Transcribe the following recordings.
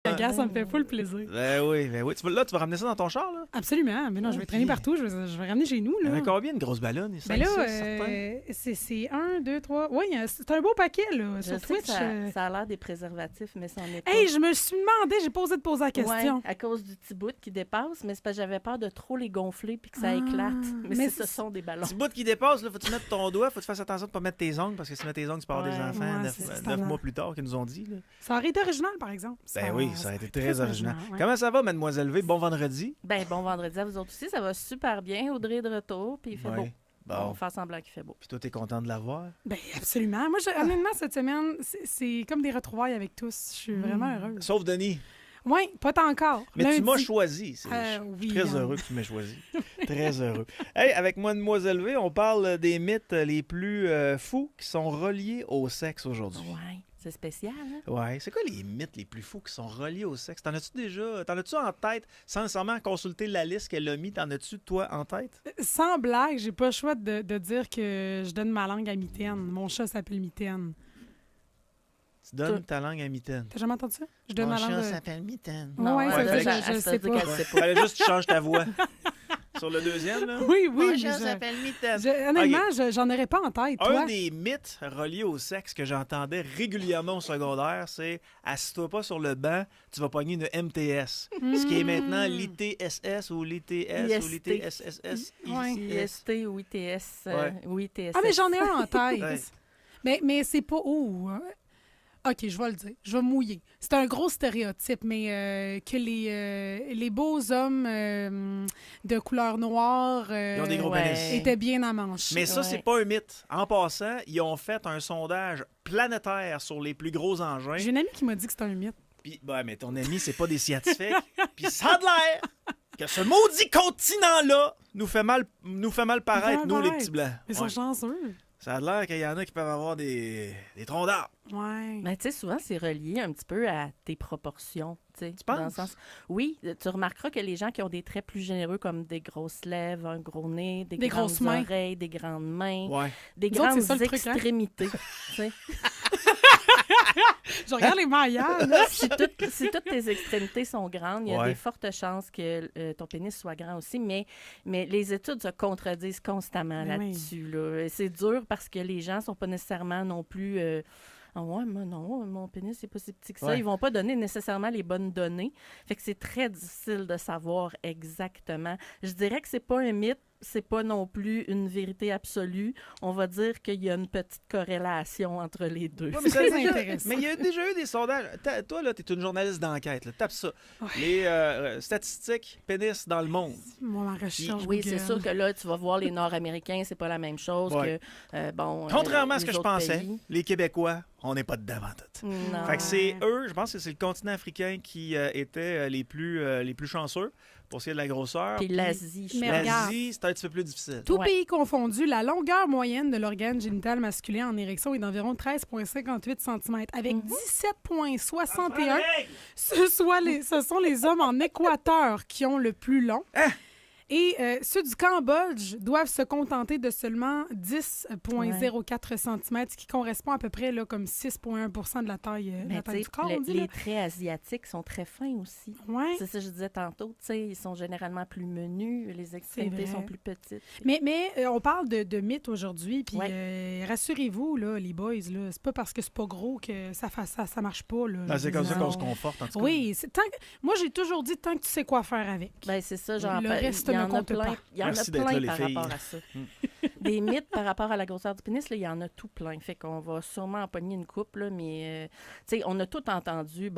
Gars, ça me fait full plaisir. Ben oui. Tu vas ramener ça dans ton char, là? Absolument. Mais non, je vais traîner partout. Je vais ramener chez nous. Il y en Là. a combien de grosses ballonnes? Ben là, c'est 1, 2, 3. Oui, c'est un beau paquet, là. Je Sur sais Twitch. que ça a l'air des préservatifs, mais ça en est pas. Hey, je me suis demandé, j'ai pas osé te poser la question. Ouais, à cause du petit bout qui dépasse, mais c'est parce que j'avais peur de trop les gonfler puis que ça éclate. Mais ce sont des ballons. Petit bout qui dépasse, là, faut que tu mettes ton doigt, faut que tu fasses attention de ne pas mettre tes ongles, parce que si tu mets tes ongles, tu peux avoir des enfants 9 mois plus tard qu'ils nous ont dit. Là. Ça aurait été original, par exemple. Ben oui, ça a été très original. Ouais. Comment ça va, Mademoiselle V? Bon vendredi? Ben bon vendredi à vous autres aussi. Ça va super bien. Audrey est de retour, puis il fait beau. Bon. On va faire semblant qu'il fait beau. Puis toi, t'es content de la voir? Ben absolument. Moi, honnêtement, cette semaine, c'est comme des retrouvailles avec tous. Je suis vraiment heureuse. Sauf Denis. Oui, pas tant encore. Mais Lundi. tu m'as choisi. Oui, très heureux que tu m'aies choisi. Très heureux. Hey, avec Mademoiselle V, on parle des mythes les plus fous qui sont reliés au sexe aujourd'hui. Ouais, c'est spécial, hein? Ouais. C'est quoi les mythes les plus fous qui sont reliés au sexe? T'en as-tu en tête, sans nécessairement consulter la liste qu'elle a mis, t'en as-tu, toi, en tête? Sans blague, j'ai pas le choix de dire que je donne ma langue à Mitaine. Mon chat s'appelle Mitaine. Tu donnes ta langue à Mitaine. T'as jamais entendu ça? Je donne Mon ma chat langue. s'appelle Mitaine. Non, Ouais, ça veut ça, dire je sais pas. Fallait juste que tu changes ta voix. Sur le deuxième, là? Oui, Mon mais chat s'appelle Mitaine. honnêtement, j'en aurais pas en tête, toi. Un des mythes reliés au sexe que j'entendais régulièrement au secondaire, c'est « Assis-toi pas sur le banc, tu vas pogner une MTS ». Ce qui est maintenant l'ITSS ou l'ITS ou l'ITSSS. IST ou ITS. Ou ITSS. Ah, mais j'en ai un en tête. Ouais. Mais c'est pas... Oh, OK, je vais le dire. Je vais mouiller. C'est un gros stéréotype, mais que les beaux hommes de couleur noire Ils ont des gros pénis. étaient bien à manche. Mais ça, c'est pas un mythe. En passant, ils ont fait un sondage planétaire sur les plus gros engins. J'ai une amie qui m'a dit que c'était un mythe. Puis, mais ton ami, c'est pas des scientifiques. Puis ça a de l'air que ce maudit continent-là nous fait mal paraître, nous, les petits blancs. Ils sont chanceux. Ça a l'air qu'il y en a qui peuvent avoir des troncs d'arbres. Ouais. Mais tu sais, souvent, c'est relié un petit peu à tes proportions. Tu penses? Dans le sens... Oui, tu remarqueras que les gens qui ont des traits plus généreux, comme des grosses lèvres, un gros nez, des grandes grosses mains. oreilles, des grandes mains, Ouais. des Nous autres, grandes c'est ça, le truc, hein? extrémités. Tu sais. Je regarde les maillards, là. Si toutes tes extrémités sont grandes, il y a des fortes chances que ton pénis soit grand aussi, mais les études se contredisent constamment là-dessus. Là. C'est dur parce que les gens sont pas nécessairement non plus... Ah ouais, moi non, mon pénis, c'est pas si petit que ça. Ouais. Ils vont pas donner nécessairement les bonnes données. Fait que c'est très difficile de savoir exactement. Je dirais que c'est pas un mythe, c'est pas non plus une vérité absolue. On va dire qu'il y a une petite corrélation entre les deux. Ouais, mais C'est très intéressant. Mais il y a déjà eu des sondages. Toi, là, t'es une journaliste d'enquête. Là. Tape ça. Ouais. Les statistiques pénis dans le monde. Moi, ma recherche Oui, Google. c'est sûr que là, tu vas voir les Nord-Américains, c'est pas la même chose Ouais. que, Contrairement à ce les que je autres pensais, pays. les Québécois, on n'est pas dedans tout. Non. Fait que c'est eux, je pense que c'est le continent africain qui était les plus chanceux pour ce qui est de la grosseur. Puis l'Asie, je Mais pense. regarde. L'Asie, c'est un petit peu plus difficile. Tout Ouais. pays confondu, la longueur moyenne de l'organe génital masculin en érection est d'environ 13,58 cm, avec 17,61. Ce sont les hommes en Équateur qui ont le plus long. Et ceux du Cambodge doivent se contenter de seulement 10,04 cm, ce qui correspond à peu près là, comme 6,1 de la taille, Mais la taille tu du corps. sais, on dit, les là. traits asiatiques sont très fins aussi. Ouais. C'est ça que je disais tantôt. Tu sais, ils sont généralement plus menus, les extrémités vrai. sont plus petites. Mais on parle de mythes aujourd'hui, puis Ouais. rassurez-vous, là, les boys, là, c'est pas parce que c'est pas gros que ça marche pas. Là, Ben, c'est comme ça Non. qu'on se conforte, en tout cas. Oui, moi j'ai toujours dit tant que tu sais quoi faire avec. Ben c'est ça, genre Le reste il y ne en a compte plein. pas. Il y en Merci a d'être plein là, les par filles. rapport à ça. Des mythes par rapport à la grosseur du pénis, là, il y en a tout plein. Fait qu'on va sûrement en pogner une couple, là, mais tu sais, on a tout entendu,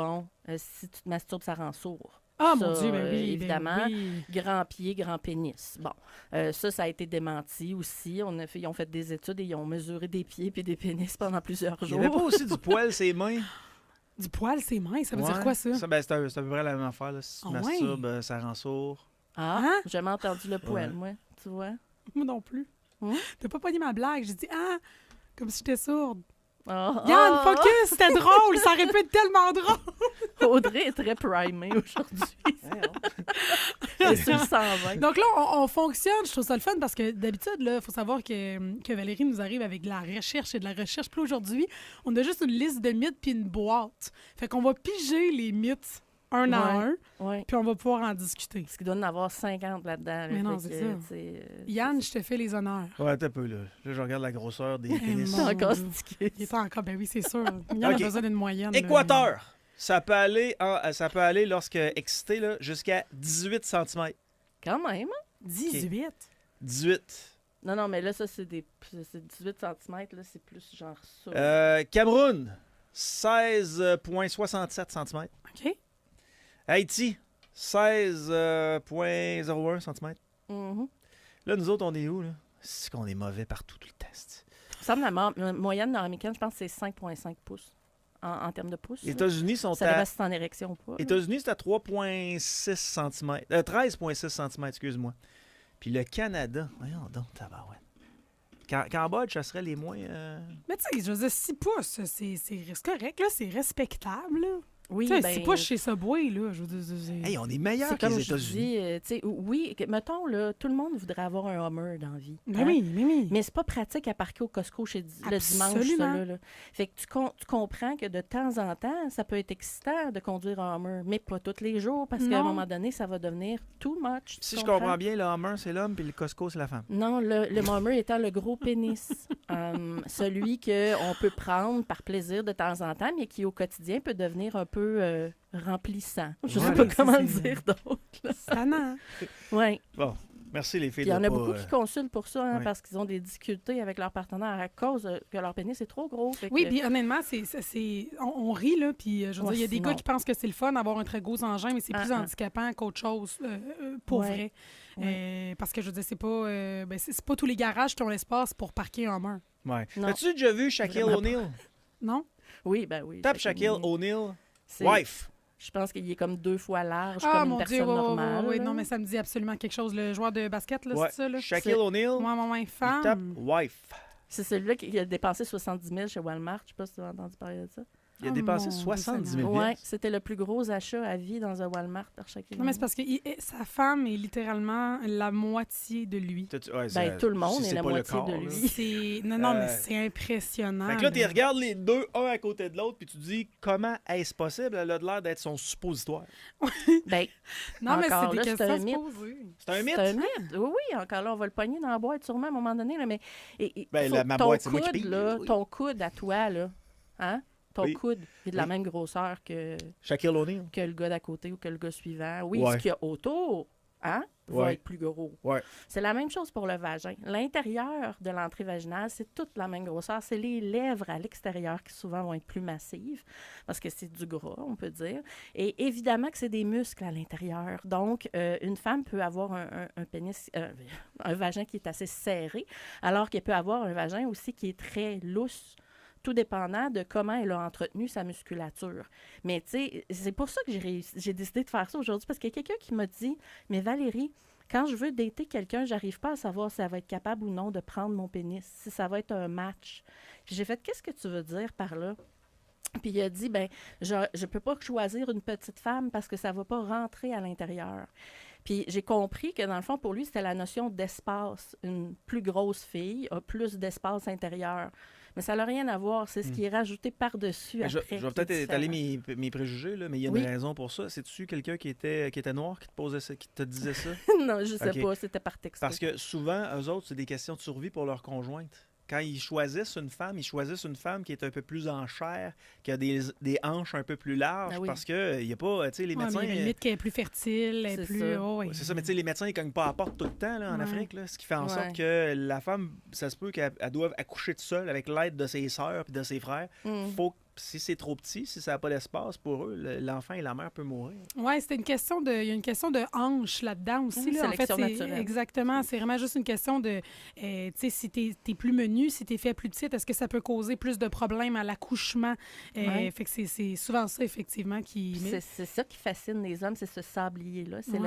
si tu te masturbes, ça rend sourd. Ah, Ça, mon Dieu, ben oui. évidemment. ben oui. Grand pied, grand pénis. Bon, ça a été démenti aussi. Ils ont fait des études et ils ont mesuré des pieds puis des pénis pendant plusieurs Il n'y jours. avait pas aussi du poil, ses mains? Du poil, c'est mince. Ça veut dire Ouais. quoi, ça? C'est à peu près la même affaire. Là. Si tu Ah masturbes, ça rend sourd. Ah, Hein? j'ai jamais entendu le poil, Ouais. moi, tu vois. Moi non plus. Hein? T'as pas pogné ma blague. J'ai dit, comme si j'étais sourde. Ah, Yann, ah! focus, c'était drôle. Ça aurait pu être tellement drôle. Audrey est très primée aujourd'hui. C'est sur le 120. Donc là, on fonctionne. Je trouve ça le fun parce que d'habitude, il faut savoir que Valérie nous arrive avec de la recherche et de la recherche. Puis là, aujourd'hui, on a juste une liste de mythes puis une boîte. Fait qu'on va piger les mythes un à un, puis on va pouvoir en discuter. Parce qu'il doit en avoir 50 là-dedans. Mais non, c'est ça. Yann, je te fais les honneurs. Ouais, attends un peu, là. Là, je regarde la grosseur des pénis. C'est encore stické. Il est encore, ben oui, c'est sûr. Yann a besoin d'une moyenne. Équateur. Là. Ça peut aller, lorsque excité, là, jusqu'à 18 cm. Quand même. 18? Okay. 18. Non, mais là, ça, c'est 18 cm, là, c'est plus genre ça. Cameroun, 16,67 cm. OK. Haïti, 16,01 cm. Mm-hmm. Là, nous autres, on est où, là? C'est qu'on est mauvais partout tout le test. Ça me semble la moyenne nord-américaine, je pense que c'est 5,5 pouces. En termes de pouces. Les États-Unis sont ça dépend si c'est en érection ou pas. Les États-Unis, c'est à 3,6 cm. 13,6 cm, excuse-moi. Puis le Canada, voyons donc, tabarouette. Cambodge, ça serait les moins... Mais tu sais, je veux dire, 6 pouces, c'est correct, là, c'est respectable, là. Oui, ben, 6 pouces chez Subway, là, je veux dire... Hey, on est meilleurs que les États-Unis. Oui, mettons, là, tout le monde voudrait avoir un Hummer dans la vie. Ben oui, mais oui. Mais c'est pas pratique à parquer au Costco le dimanche, ça, là. Fait que tu comprends que de temps en temps, ça peut être excitant de conduire un Hummer, mais pas tous les jours, parce qu'à un moment donné, ça va devenir too much. Si je comprends bien, le Hummer, c'est l'homme, puis le Costco, c'est la femme. Non, le Hummer étant le gros pénis. Celui qu'on peut prendre par plaisir de temps en temps, mais qui, au quotidien, peut devenir un peu remplissant. Je sais pas comment le dire d'autre. Ça non. Oui. Bon, merci les filles. Il y en a beaucoup qui consultent pour ça, parce qu'ils ont des difficultés avec leur partenaire à cause que leur pénis est trop gros. Oui, puis honnêtement, on rit, là, puis je veux dire, il y a des gars qui pensent que c'est le fun d'avoir un très gros engin, mais c'est plus handicapant qu'autre chose, pour vrai. Parce que, je veux dire, c'est pas tous les garages qui ont l'espace pour parquer un Hummer. Ouais. As-tu déjà vu Shaquille O'Neal? Non? Oui, ben oui. Tape Shaquille O'Neal, wife. Je pense qu'il est comme 2 fois large, comme une personne normale. Oui, non, mais ça me dit absolument quelque chose. Le joueur de basket, là, c'est ça? Là? Shaquille O'Neal, femme. tape wife. C'est celui-là qui a dépensé 70 000 chez Walmart. Je sais pas si tu as entendu parler de ça. Il a dépensé 70 000 Oui, c'était le plus gros achat à vie dans un Walmart par Shaquille. Non, mais c'est parce que sa femme est littéralement la moitié de lui. Tout le monde est la moitié de lui. Non, mais c'est impressionnant. Fait que là, tu regardes les deux, un à côté de l'autre, puis tu te dis, comment est-ce possible? Elle a l'air d'être son suppositoire. Non, mais c'est des questions un mythe. C'est un mythe? C'est un mythe. Oui, encore là, on va le pogner dans la boîte sûrement à un moment donné. Là, mais ma boîte, c'est moi qui paye. Ton coude à toi, là, hein? Ton coude est de la même grosseur que Shaquille O'Neal, que le gars d'à côté ou que le gars suivant. Oui, ce qu'il y a autour, va être plus gros. Ouais. C'est la même chose pour le vagin. L'intérieur de l'entrée vaginale, c'est toute la même grosseur. C'est les lèvres à l'extérieur qui souvent vont être plus massives parce que c'est du gras, on peut dire. Et évidemment que c'est des muscles à l'intérieur. Donc, une femme peut avoir un pénis, un vagin qui est assez serré, alors qu'elle peut avoir un vagin aussi qui est très lousse, tout dépendant de comment elle a entretenu sa musculature. Mais tu sais, c'est pour ça que j'ai décidé de faire ça aujourd'hui, parce qu'il y a quelqu'un qui m'a dit, mais Valérie, quand je veux dater quelqu'un, j'arrive pas à savoir si elle va être capable ou non de prendre mon pénis, si ça va être un match. Puis j'ai fait, qu'est-ce que tu veux dire par là? Puis il a dit, je peux pas choisir une petite femme parce que ça va pas rentrer à l'intérieur. Puis j'ai compris que, dans le fond, pour lui, c'était la notion d'espace. Une plus grosse fille a plus d'espace intérieur. Mais ça n'a rien à voir. C'est ce qui est rajouté par-dessus après. Je vais peut-être étaler mes préjugés, là, mais il y a une raison pour ça. C'est-tu quelqu'un qui était noir qui te disait ça? Non, je sais pas. C'était par texto. Parce que souvent, eux autres, c'est des questions de survie pour leur conjointe. Quand ils choisissent une femme qui est un peu plus en chair, qui a des hanches un peu plus larges, parce que il y a pas, tu sais, les médecins... Mais limite qu'elle est plus fertile, elle est plus... C'est ça, mais tu sais, les médecins, ils cognent pas à la porte tout le temps, là, en Afrique, là, ce qui fait en sorte que la femme, ça se peut qu'elle doive accoucher toute seule avec l'aide de ses sœurs et de ses frères. Si c'est trop petit, si ça n'a pas d'espace pour eux, l'enfant et la mère peuvent mourir. Oui, il y a une question de hanche là-dedans aussi. Là. En fait, exactement. C'est vraiment juste une question de, tu sais, si t'es plus menu, si t'es fait plus petite, est-ce que ça peut causer plus de problèmes à l'accouchement? Fait que c'est souvent ça, effectivement, qui... C'est ça qui fascine les hommes, c'est ce sablier-là. C'est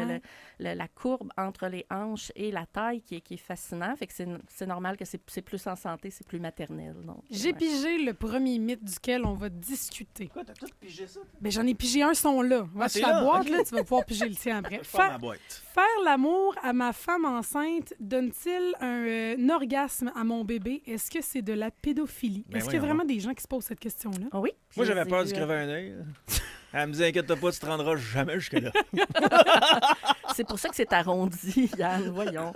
la courbe entre les hanches et la taille qui est fascinant. Fait que c'est normal que c'est plus en santé, c'est plus maternel. J'ai pigé le premier mythe duquel on va discuter. Quoi, t'as tout pigé ça? Ben, j'en ai pigé un, son là. Va sur la boîte, là, tu vas pouvoir piger le tien après. Ma boîte. Faire l'amour à ma femme enceinte donne-t-il un orgasme à mon bébé? Est-ce que c'est de la pédophilie? Est-ce qu'il y a vraiment des gens qui se posent cette question-là? Oui. Moi, j'avais peur du crever un œil. Elle me dit, inquiète pas, tu te rendras jamais jusque-là. C'est pour ça que c'est arrondi, Yann, voyons.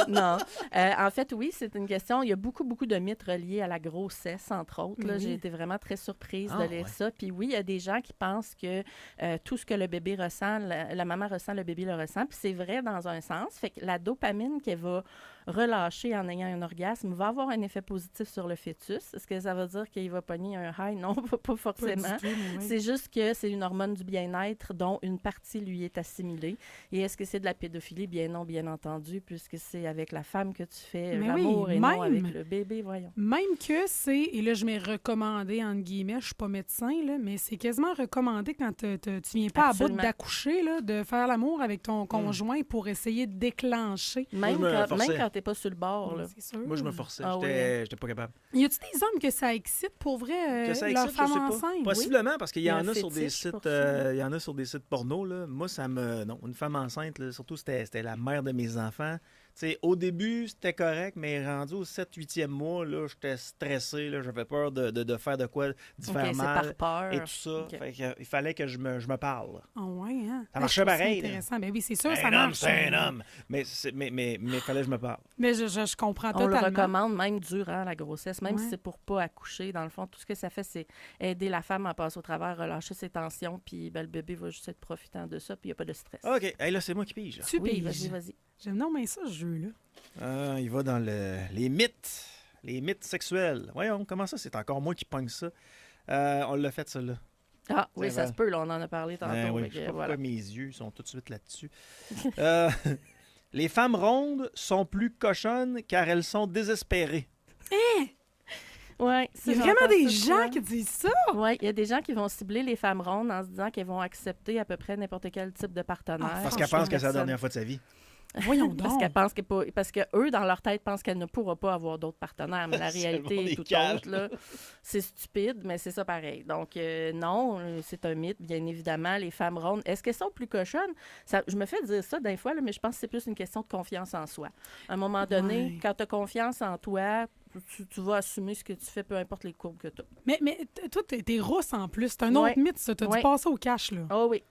Non. En fait, oui, c'est une question. Il y a beaucoup, beaucoup de mythes reliés à la grossesse, entre autres. Là. J'ai été vraiment très surprise de lire ça. Puis oui, il y a des gens qui pensent que tout ce que le bébé ressent, la maman ressent, le bébé le ressent. Puis c'est vrai dans un sens. Fait que la dopamine qu'elle va relâcher en ayant un orgasme va avoir un effet positif sur le fœtus. Est-ce que ça veut dire qu'il va pogner un high? Non, pas forcément. Pas du tout, oui. C'est juste que c'est une hormone du bien-être dont une partie lui est assimilée. Et est-ce que c'est de la pédophilie? Bien non, bien entendu, puisque c'est avec la femme que tu fais l'amour et non avec le bébé, voyons. Même que c'est, et là je m'ai recommandé, entre guillemets, je suis pas médecin, là, mais c'est quasiment recommandé quand tu viens pas à bout d'accoucher, là, de faire l'amour avec ton conjoint pour essayer de déclencher. Même quand t'es pas sur le bord. Là. C'est sûr. Moi, je me forçais. J'étais pas capable. Y a-t-il des hommes que ça excite pour vrai, leur femme enceinte? Possiblement, parce qu'il y en a sur des sites, il y en a sur des sites porno. Là. Moi, non, une femme enceinte, là, surtout c'était la mère de mes enfants. T'sais, au début, c'était correct, mais rendu au 7-8e mois, là, j'étais stressé. Là, j'avais peur de faire de quoi, d'y faire mal. Par peur. Et tout ça. Fait que, il fallait que je me parle. Ouais, hein? Ça marchait pareil. C'est intéressant. Ben oui, c'est sûr, ça marche. marche. C'est un homme. Mais il fallait que je me parle. Mais je comprends totalement. On le recommande même durant la grossesse, même si c'est pour pas accoucher. Dans le fond, tout ce que ça fait, c'est aider la femme à passer au travers, relâcher ses tensions, puis le bébé va juste être profitant de ça, puis il n'y a pas de stress. OK. Hey, là, c'est moi qui pige. Tu piges. Vas-y. J'aime non, mais ça, ce jeu-là. Il va dans les mythes. Les mythes sexuels. Voyons, comment ça? C'est encore moi qui pogne ça. On l'a fait, ça, là. Ah, oui, ça se peut. Là, on en a parlé tantôt. Oui, je sais pas pourquoi mes yeux sont tout de suite là-dessus. Les femmes rondes sont plus cochonnes car elles sont désespérées. Ouais, il y a vraiment des gens qui disent ça. Oui, il y a des gens qui vont cibler les femmes rondes en se disant qu'elles vont accepter à peu près n'importe quel type de partenaire. Parce qu'elles pensent que c'est la dernière fois de sa vie. Voyons donc. Parce que eux, dans leur tête, pensent qu'elle ne pourra pas avoir d'autres partenaires. Mais la réalité est tout autre. Là. C'est stupide, mais c'est ça pareil. Donc, non, c'est un mythe, bien évidemment. Les femmes rondes, est-ce qu'elles sont plus cochonnes? Je me fais dire ça des fois, là, mais je pense que c'est plus une question de confiance en soi. À un moment donné, quand tu as confiance en toi, tu vas assumer ce que tu fais, peu importe les courbes que tu as. Mais toi, t'es rousse en plus. C'est un autre mythe, ça. T'as dû passer au cash, là. Oh oui.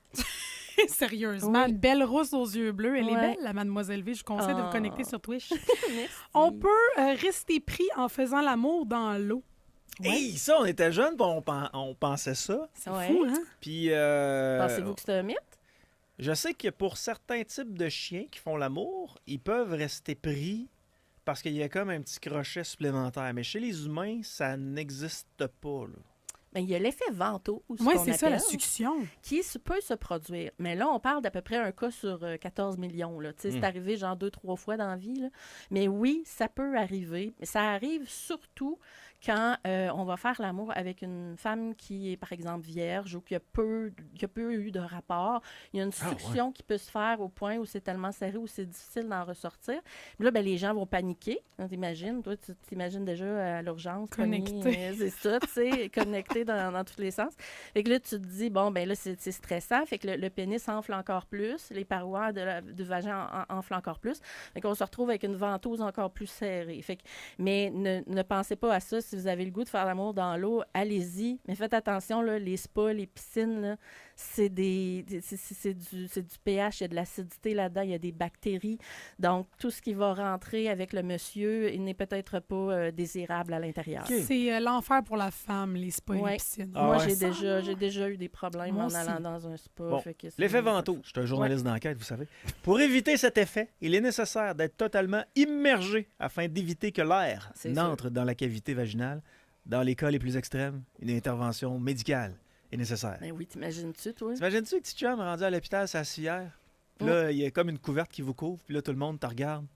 Sérieusement, une belle rousse aux yeux bleus. Elle est belle, la Mademoiselle V. Je vous conseille de vous connecter sur Twitch. Merci. On peut rester pris en faisant l'amour dans l'eau. Hey, ça, on était jeunes, on pensait ça. C'est fou, hein? Puis, pensez-vous que c'est un mythe? Je sais que pour certains types de chiens qui font l'amour, ils peuvent rester pris parce qu'il y a comme un petit crochet supplémentaire. Mais chez les humains, ça n'existe pas, là. Bien, il y a l'effet ventouse. Oui, c'est ça, la succion. Qui peut se produire. Mais là, on parle d'à peu près un cas sur 14 millions. Là. C'est arrivé genre 2-3 fois dans la vie. Là. Mais oui, ça peut arriver. Mais ça arrive surtout quand on va faire l'amour avec une femme qui est, par exemple, vierge ou qui a peu eu de rapport. Il y a une succion qui peut se faire au point où c'est tellement serré, où c'est difficile d'en ressortir. Puis là, les gens vont paniquer. T'imagines, toi, tu t'imagines déjà à l'urgence. Connecté. C'est ça, tu sais, connecté dans tous les sens. Fait que là, tu te dis, bon, ben là, c'est stressant. Fait que le pénis enfle encore plus. Les parois du vagin enflent encore plus. Fait qu'on se retrouve avec une ventouse encore plus serrée. Fait que, mais ne pensez pas à ça. Si vous avez le goût de faire l'amour dans l'eau, allez-y. Mais faites attention, là, les spas, les piscines, là, c'est du pH, il y a de l'acidité là-dedans, il y a des bactéries. Donc, tout ce qui va rentrer avec le monsieur, il n'est peut-être pas désirable à l'intérieur. Okay. C'est l'enfer pour la femme, les spas et les piscines. Moi, j'ai déjà eu des problèmes en allant dans un spa. Bon, l'effet ventouse, je suis un journaliste d'enquête, vous savez. Pour éviter cet effet, il est nécessaire d'être totalement immergé afin d'éviter que l'air n'entre dans la cavité vaginale. Dans les cas les plus extrêmes, une intervention médicale est nécessaire. Ben oui, t'imagines-tu, toi? T'imagines-tu que petit chum rendu à l'hôpital, c'est assis hier? Puis là, il y a comme une couverte qui vous couvre, puis là, tout le monde te regarde.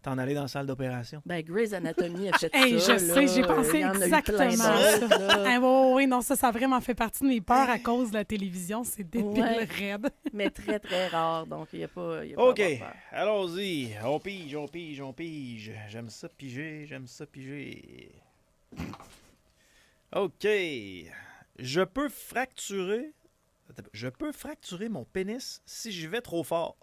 T'en allais dans la salle d'opération. Ben, Grey's Anatomy a fait ça. Je sais, j'ai pensé exactement ça. Oui, non, ça a vraiment fait partie de mes peurs à cause de la télévision. C'est débile raide. Mais très, très rare, donc il n'y a pas OK, allons-y. On pige. J'aime ça piger. OK. Je peux fracturer mon pénis si j'y vais trop fort.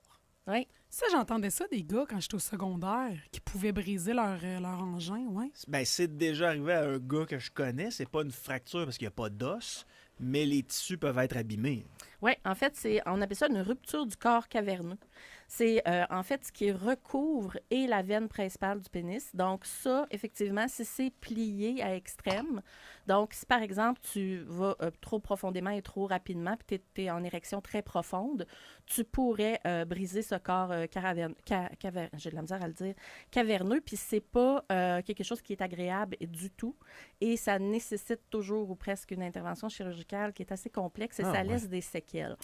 Oui. Ça, j'entendais ça des gars quand j'étais au secondaire qui pouvaient briser leur engin, ouais. Ben, c'est déjà arrivé à un gars que je connais. C'est pas une fracture parce qu'il n'y a pas d'os. mais les tissus peuvent être abîmés. Oui, en fait, on appelle ça une rupture du corps caverneux. C'est en fait ce qui recouvre et la veine principale du pénis. Donc ça, effectivement, si c'est plié à extrême, donc si par exemple tu vas trop profondément et trop rapidement, puis tu es en érection très profonde, tu pourrais briser ce corps j'ai de la misère à le dire, caverneux, puis c'est pas quelque chose qui est agréable du tout. Et ça nécessite toujours ou presque une intervention chirurgicale qui est assez complexe et ça laisse des séquelles.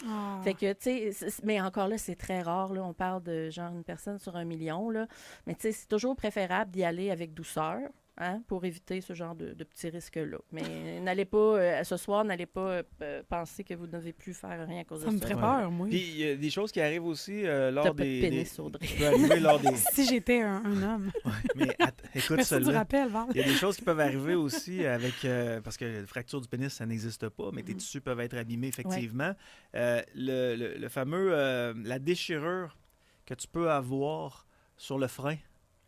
Fait que, tu sais, mais encore là, c'est très rare, là. On parle de genre une personne sur 1 million, là. Mais tu sais, c'est toujours préférable d'y aller avec douceur, hein, pour éviter ce genre de petits risques-là. Mais n'allez pas, ce soir, n'allez pas penser que vous ne devez plus faire rien à cause de ça. Ça me ferait peur, moi. Puis il y a des choses qui arrivent aussi lors T'as pas des... de pénis, Audrey. qui peut arriver lors des... Si j'étais un homme. Ouais, mais écoute Merci du cela. rappel, Val. Il y a des choses qui peuvent arriver aussi avec... parce que la fracture du pénis, ça n'existe pas, mais tes tissus peuvent être abîmés, effectivement. Le fameux... la déchirure que tu peux avoir sur le frein.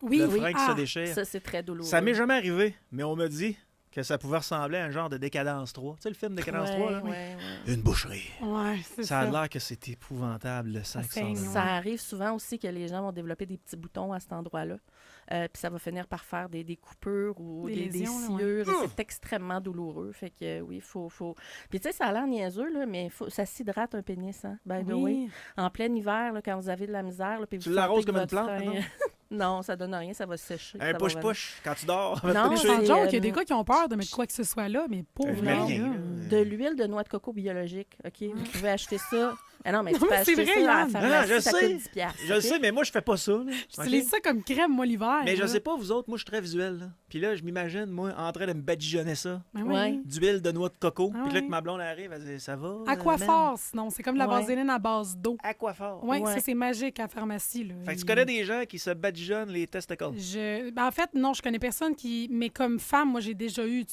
Oui, le frein qui se déchire. Ça, c'est très douloureux. Ça m'est jamais arrivé, mais on me dit que ça pouvait ressembler à un genre de Décadence 3. Tu sais, le film Décadence 3, là? Une boucherie. Ouais, c'est Ça a l'air que c'est épouvantable, le sang qui sort de là. Ça arrive souvent aussi que les gens vont développer des petits boutons à cet endroit-là. Puis ça va finir par faire des coupures ou des sciures. Et c'est extrêmement douloureux. Fait que oui, il faut... Puis tu sais, ça a l'air niaiseux, là, mais ça s'hydrate un pénis, hein? By the way. En plein hiver, là, quand vous avez de la misère... Là, puis tu l'arroses comme une plante, non? Non, ça donne rien, ça va sécher. Un push-push, quand tu dors. Non, c'est genre qu'il y a des gars qui ont peur de mettre quoi que ce soit là, mais pauvre là. De l'huile de noix de coco biologique, OK? Vous pouvez acheter ça. Ah non, mais tu Non, peux mais c'est acheter vrai, ça à la Yann. pharmacie, ça coûte 10 $. Je le sais, mais moi, je fais pas ça. J'utilise ça comme crème, moi, l'hiver. Mais je sais pas, vous autres, moi, je suis très visuel. Là. Puis là, je m'imagine, moi, en train de me badigeonner ça. Ben oui. D'huile de noix de coco. Ah Puis là, oui. que ma blonde arrive, elle dit, ça va? Aquaphor, sinon. C'est comme de la Ouais. vaseline à base d'eau. Aquaphor. Oui, ça, c'est magique à la pharmacie. Là. Fait que tu connais des gens qui se badigeonnent les testicles. Ben, en fait, non, je connais personne qui... Mais comme femme, moi, j'ai déjà eu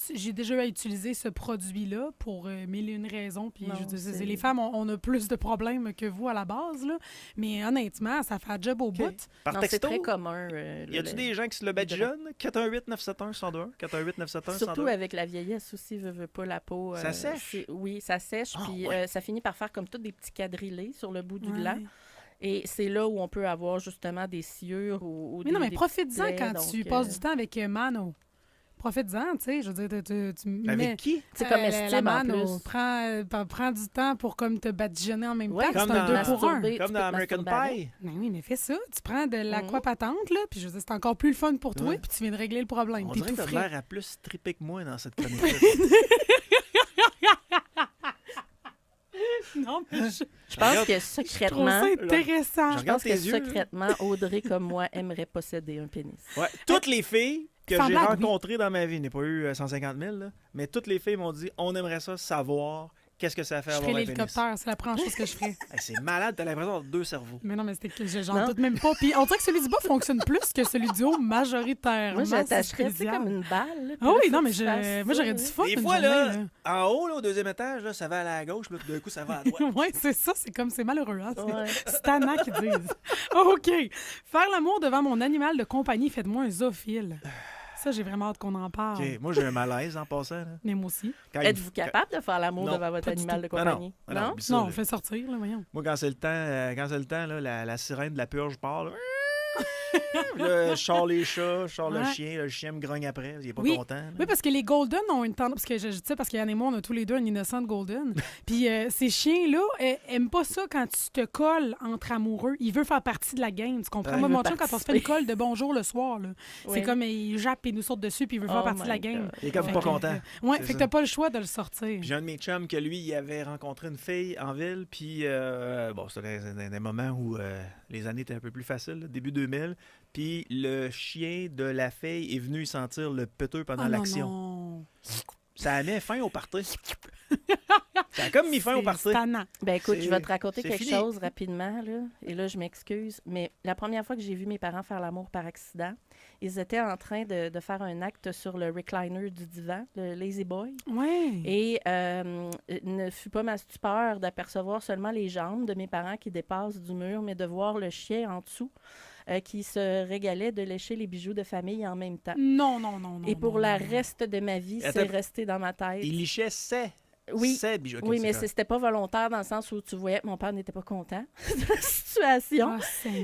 à utiliser ce produit-là pour mille et une raisons. Puis, je veux dire, les femmes, on a plus de problèmes que vous à la base, là. Mais honnêtement, ça fait un job au bout. Par Non, texto? c'est très commun. Y a-tu des gens qui se le badigeonnent? 418-971-102. 418-971-102. Surtout avec la vieillesse aussi, veut pas la peau. Ça sèche? Oui, ça sèche. Puis ça finit par faire comme tous des petits quadrillés sur le bout du Ouais. gland. Et c'est là où on peut avoir justement des sciures ou Mais non, mais des profite-en plaies, quand donc, tu passes du temps avec Mano. Profite-en, tu sais. Je veux dire, tu mets... Avec qui? C'est comestible la en Mano. plus. Prends du temps pour comme te badigeonner en même Ouais, temps. comme C'est un dans- 2 pour 1. masturber. Comme tu dans peux te American masturber Pie. Ben oui, mais fais ça. Tu prends de l'aquapatente, là, puis je veux dire, c'est encore plus le fun pour toi, Ouais. puis tu viens de régler le problème. On T'es dirait tout que t'as frais. l'air à plus trippé que moi dans cette chronique. Non, mais je Je pense que trouve secrètement, ça intéressant. Je je regarde pense que tes yeux. secrètement, Audrey comme moi aimerait posséder un pénis. Ouais. Toutes les filles que Sans j'ai blague, oui. rencontrées dans ma vie, je n'ai pas eu 150 000, là, mais toutes les filles m'ont dit on aimerait ça savoir qu'est-ce que ça fait Je avoir ferais un pénis. l'hélicoptère, c'est la première chose que je ferais. Hey, c'est malade, t'as l'impression d'avoir 2 cerveaux. Mais non, mais c'était que j'en Non. doute même pas. Puis on dirait que celui du bas fonctionne plus que celui du haut majoritairement. Moi, c'est j'attacherais, tu sais, spécial. comme une balle. là, puis Ah là, oui, faut non, que mais tu fasses moi, j'aurais ça, du là. fun. Des une fois, là, journée, en haut, là, au 2e étage, là, ça va à la gauche, puis d'un coup, ça va à droite. Oui, c'est ça, c'est comme, c'est malheureux. Hein? Ouais. C'est tannant qu'ils disent. OK. Faire l'amour devant mon animal de compagnie, faites-moi un zoophile. Ça, j'ai vraiment hâte qu'on en parle. OK, moi, j'ai un malaise en passant. Là. Mais moi aussi. Quand il- Êtes-vous capable de faire l'amour Non, devant votre pas du animal tout. de compagnie? Non, oublie ça, Non, là. on fait sortir, là, voyons. Moi, quand c'est le temps, là, la sirène de la purge part. Là. Là, je sors les chats, je sors Ouais. le chien me grogne après, il est pas Oui. content. là. Oui, parce que les Golden ont une tendance. Parce que je dis ça parce qu'Yann et moi, on a tous les deux un innocent Golden. Puis ces chiens-là aiment pas ça quand tu te colles entre amoureux. Il veut faire partie de la game, tu comprends? Ouais, Moi, il mon veut chum, quand on se fait une colle de bonjour le soir, là, c'est Oui. comme il jappe et nous saute dessus, puis il veut faire Oh partie de la my game. God. Il est comme Fait pas que, content. Ouais, C'est fait que ça. t'as pas le choix de le sortir. Puis j'ai un de mes chums que lui, il avait rencontré une fille en ville, puis bon, c'était des moments où les années étaient un peu plus faciles, là, début 2000, puis le chien de la fille est venu sentir le peteux pendant Ah, non, l'action. non. Ça a mis fin au party. Ça a comme mis fin au party. C'est tannant. Ben écoute, C'est- je vais te raconter c'est quelque fini. chose rapidement, là. Et là, je m'excuse. Mais la première fois que j'ai vu mes parents faire l'amour par accident, ils étaient en train de faire un acte sur le recliner du divan, le Lazy Boy. Ouais. Et ne fut pas ma stupeur d'apercevoir seulement les jambes de mes parents qui dépassent du mur, mais de voir le chien en dessous qui se régalait de lécher les bijoux de famille en même temps. Non, non, non, non. Et pour non, le non. reste de ma vie, Attends. c'est resté dans ma tête. Il lichait ses Oui, c'est bijou. Okay, oui, mais c'était pas volontaire dans le sens où tu voyais que mon père n'était pas content de la situation.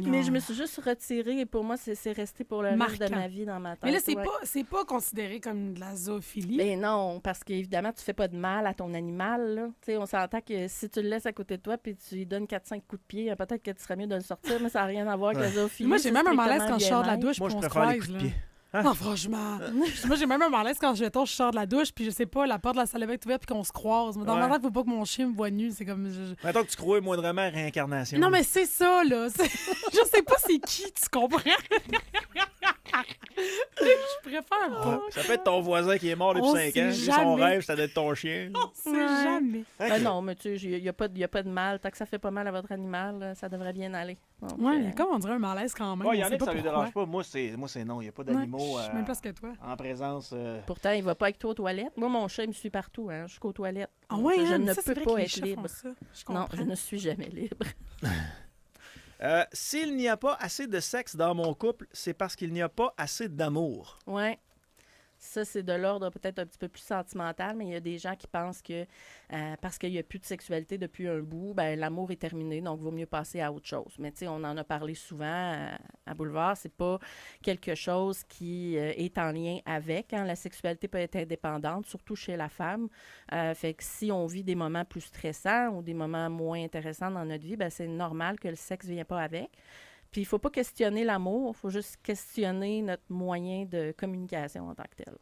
Mais je me suis juste retirée et pour moi, c'est resté pour le reste de ma vie dans ma tête. Mais là, c'est pas considéré comme de la zoophilie. Ben non, parce qu'évidemment, tu fais pas de mal à ton animal. Là. On s'entend que si tu le laisses à côté de toi puis tu lui donnes 4-5 coups de pied, peut-être que tu serais mieux de le sortir, mais ça n'a rien à voir avec la zoophilie. Moi, j'ai même un malaise quand je sors de la douche. Moi, je préfère les coups de pied. Hein? Non, franchement. Moi, j'ai même un malaise quand je sors de la douche, puis je sais pas, la porte de la salle de bain est ouverte, puis qu'on se croise. Dans ma tête, il faut pas que mon chien me voie nu. C'est comme. Mettons que tu crois moindrement à réincarnation. Non, mais c'est ça, là. Je sais pas c'est qui, tu comprends? Je préfère pas. Ça peut être ton voisin qui est mort depuis 5 ans. Son rêve, c'était d'être ton chien. On sait jamais. Okay. Non, mais tu sais, il n'y a pas de mal. Tant que ça fait pas mal à votre animal, ça devrait bien aller. Oui, comme on dirait un malaise quand même. Il y en a qui ça ne les dérange pas. Moi, c'est non. Il n'y a pas d'animaux je suis même plus que toi. En présence. Pourtant, il ne va pas avec toi aux toilettes. Moi, mon chat, il me suit partout, jusqu'aux toilettes. Ah oui, je ne peux pas être libre. Non, je ne suis jamais libre. S'il n'y a pas assez de sexe dans mon couple, c'est parce qu'il n'y a pas assez d'amour. Oui. Ça, c'est de l'ordre peut-être un petit peu plus sentimental, mais il y a des gens qui pensent que parce qu'il n'y a plus de sexualité depuis un bout, ben l'amour est terminé, donc il vaut mieux passer à autre chose. Mais tu sais, on en a parlé souvent à Boulevard, c'est pas quelque chose qui est en lien avec. Hein. La sexualité peut être indépendante, surtout chez la femme. Fait que si on vit des moments plus stressants ou des moments moins intéressants dans notre vie, ben c'est normal que le sexe ne vienne pas avec. Puis, il ne faut pas questionner l'amour, il faut juste questionner notre moyen de communication en tant que tel.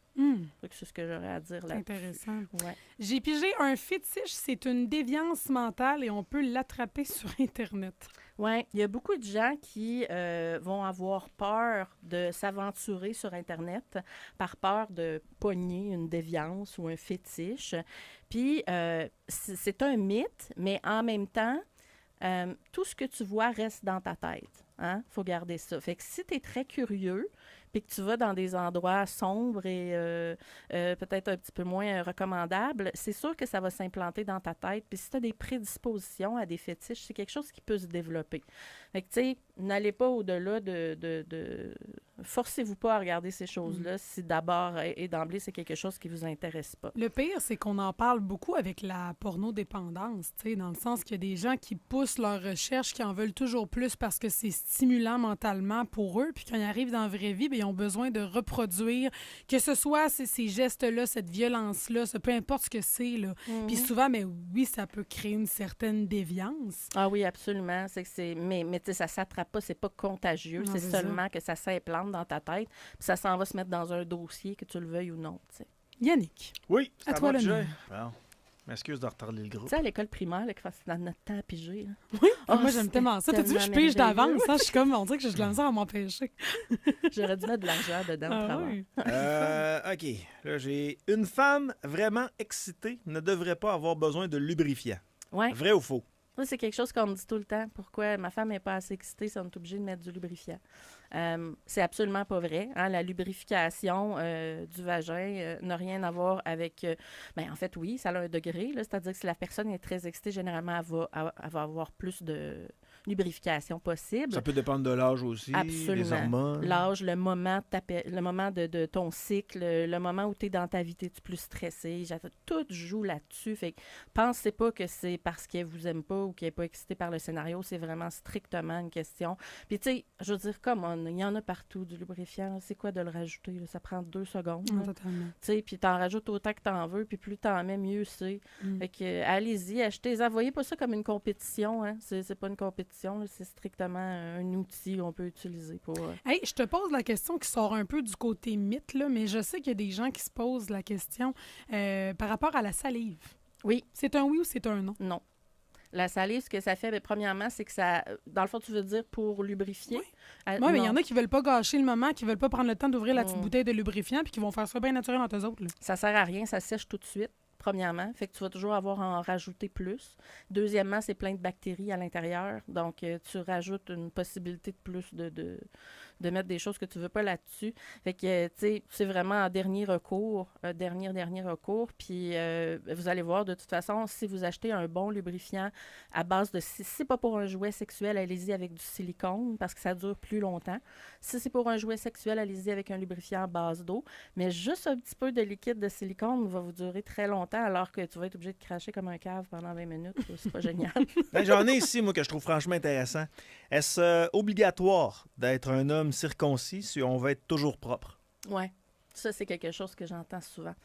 C'est ce que j'aurais à dire là. Intéressant. Ouais. J'ai pigé un fétiche, c'est une déviance mentale et on peut l'attraper sur Internet. Oui, il y a beaucoup de gens qui vont avoir peur de s'aventurer sur Internet par peur de pogner une déviance ou un fétiche. Puis, c'est un mythe, mais en même temps, tout ce que tu vois reste dans ta tête. Hein? Faut garder ça. Fait que si tu es très curieux puis que tu vas dans des endroits sombres et peut-être un petit peu moins recommandables, c'est sûr que ça va s'implanter dans ta tête. Puis si tu as des prédispositions à des fétiches, c'est quelque chose qui peut se développer. Fait que, tu sais, n'allez pas au-delà de... Forcez-vous pas à regarder ces choses-là si d'abord et d'emblée, c'est quelque chose qui vous intéresse pas. Le pire, c'est qu'on en parle beaucoup avec la pornodépendance, tu sais, dans le sens qu'il y a des gens qui poussent leurs recherches, qui en veulent toujours plus parce que c'est stimulant mentalement pour eux, puis quand ils arrivent dans la vraie vie, bien, ils ont besoin de reproduire, que ce soit ces gestes-là, cette violence-là, peu importe ce que c'est, là. Puis souvent, mais oui, ça peut créer une certaine déviance. Ah oui, absolument. Mais tu sais, ça s'attrape pas, c'est pas contagieux, c'est seulement que ça s'implante dans ta tête, puis ça s'en va se mettre dans un dossier, que tu le veuilles ou non, tu sais. Yannick. Oui, à toi le nom. M'excuse de retarder le groupe. Tu sais, à l'école primaire, là, c'est dans notre temps à piger. Là. Oui, moi j'aime tellement ça. T'as dit que je pige d'avance. Hein? Je suis comme, on dirait que je l'ai à m'empêcher. J'aurais dû mettre de l'argent dedans. Oui. OK. Là, j'ai une femme vraiment excitée ne devrait pas avoir besoin de lubrifiant. Ouais. Vrai ou faux? Ça, c'est quelque chose qu'on me dit tout le temps. Pourquoi ma femme n'est pas assez excitée si on est obligé de mettre du lubrifiant? C'est absolument pas vrai. Hein? La lubrification du vagin n'a rien à voir avec... en fait, oui, ça a un degré. C'est-à-dire que si la personne est très excitée, généralement, elle va avoir plus de lubrification possible. Ça peut dépendre de l'âge aussi, absolument. des hormones. L'âge, le moment de ton cycle, le moment où tu es dans ta vie, tu es plus stressé. Tout joue là-dessus. Fait que pensez pas que c'est parce qu'elle vous aime pas ou qu'elle n'est pas excitée par le scénario. C'est vraiment strictement une question. Puis tu sais, je veux dire, il y en a partout du lubrifiant. C'est quoi de le rajouter? Là? Ça prend 2 secondes. Totalement. Tu sais, puis t'en rajoutes autant que t'en veux, puis plus t'en mets, mieux c'est. Fait que allez-y, achetez-en. Voyez pas ça comme une compétition. Hein? C'est pas une compétition. C'est strictement un outil qu'on peut utiliser pour... Hey, je te pose la question qui sort un peu du côté mythe, là, mais je sais qu'il y a des gens qui se posent la question par rapport à la salive. Oui. C'est un oui ou c'est un non? Non. La salive, ce que ça fait, premièrement, c'est que ça... Dans le fond, tu veux dire pour lubrifier? Oui, mais il y en a qui veulent pas gâcher le moment, qui veulent pas prendre le temps d'ouvrir la petite bouteille de lubrifiant puis qui vont faire ça bien naturel entre eux autres. Là. Ça sert à rien, ça sèche tout de suite. Premièrement, fait que tu vas toujours avoir à en rajouter plus. Deuxièmement, c'est plein de bactéries à l'intérieur, donc tu rajoutes une possibilité de plus de mettre des choses que tu veux pas là-dessus. Fait que, tu sais, c'est vraiment un dernier recours, dernier recours, puis vous allez voir, de toute façon, si vous achetez un bon lubrifiant à base de... Si c'est pas pour un jouet sexuel, allez-y avec du silicone, parce que ça dure plus longtemps. Si c'est pour un jouet sexuel, allez-y avec un lubrifiant à base d'eau, mais juste un petit peu de liquide de silicone va vous durer très longtemps. longtemps alors que tu vas être obligé de cracher comme un cave pendant 20 minutes. C'est pas génial. Ben, j'en ai ici, moi, que je trouve franchement intéressant. Est-ce obligatoire d'être un homme circoncis si on veut être toujours propre? Oui, ça, c'est quelque chose que j'entends souvent.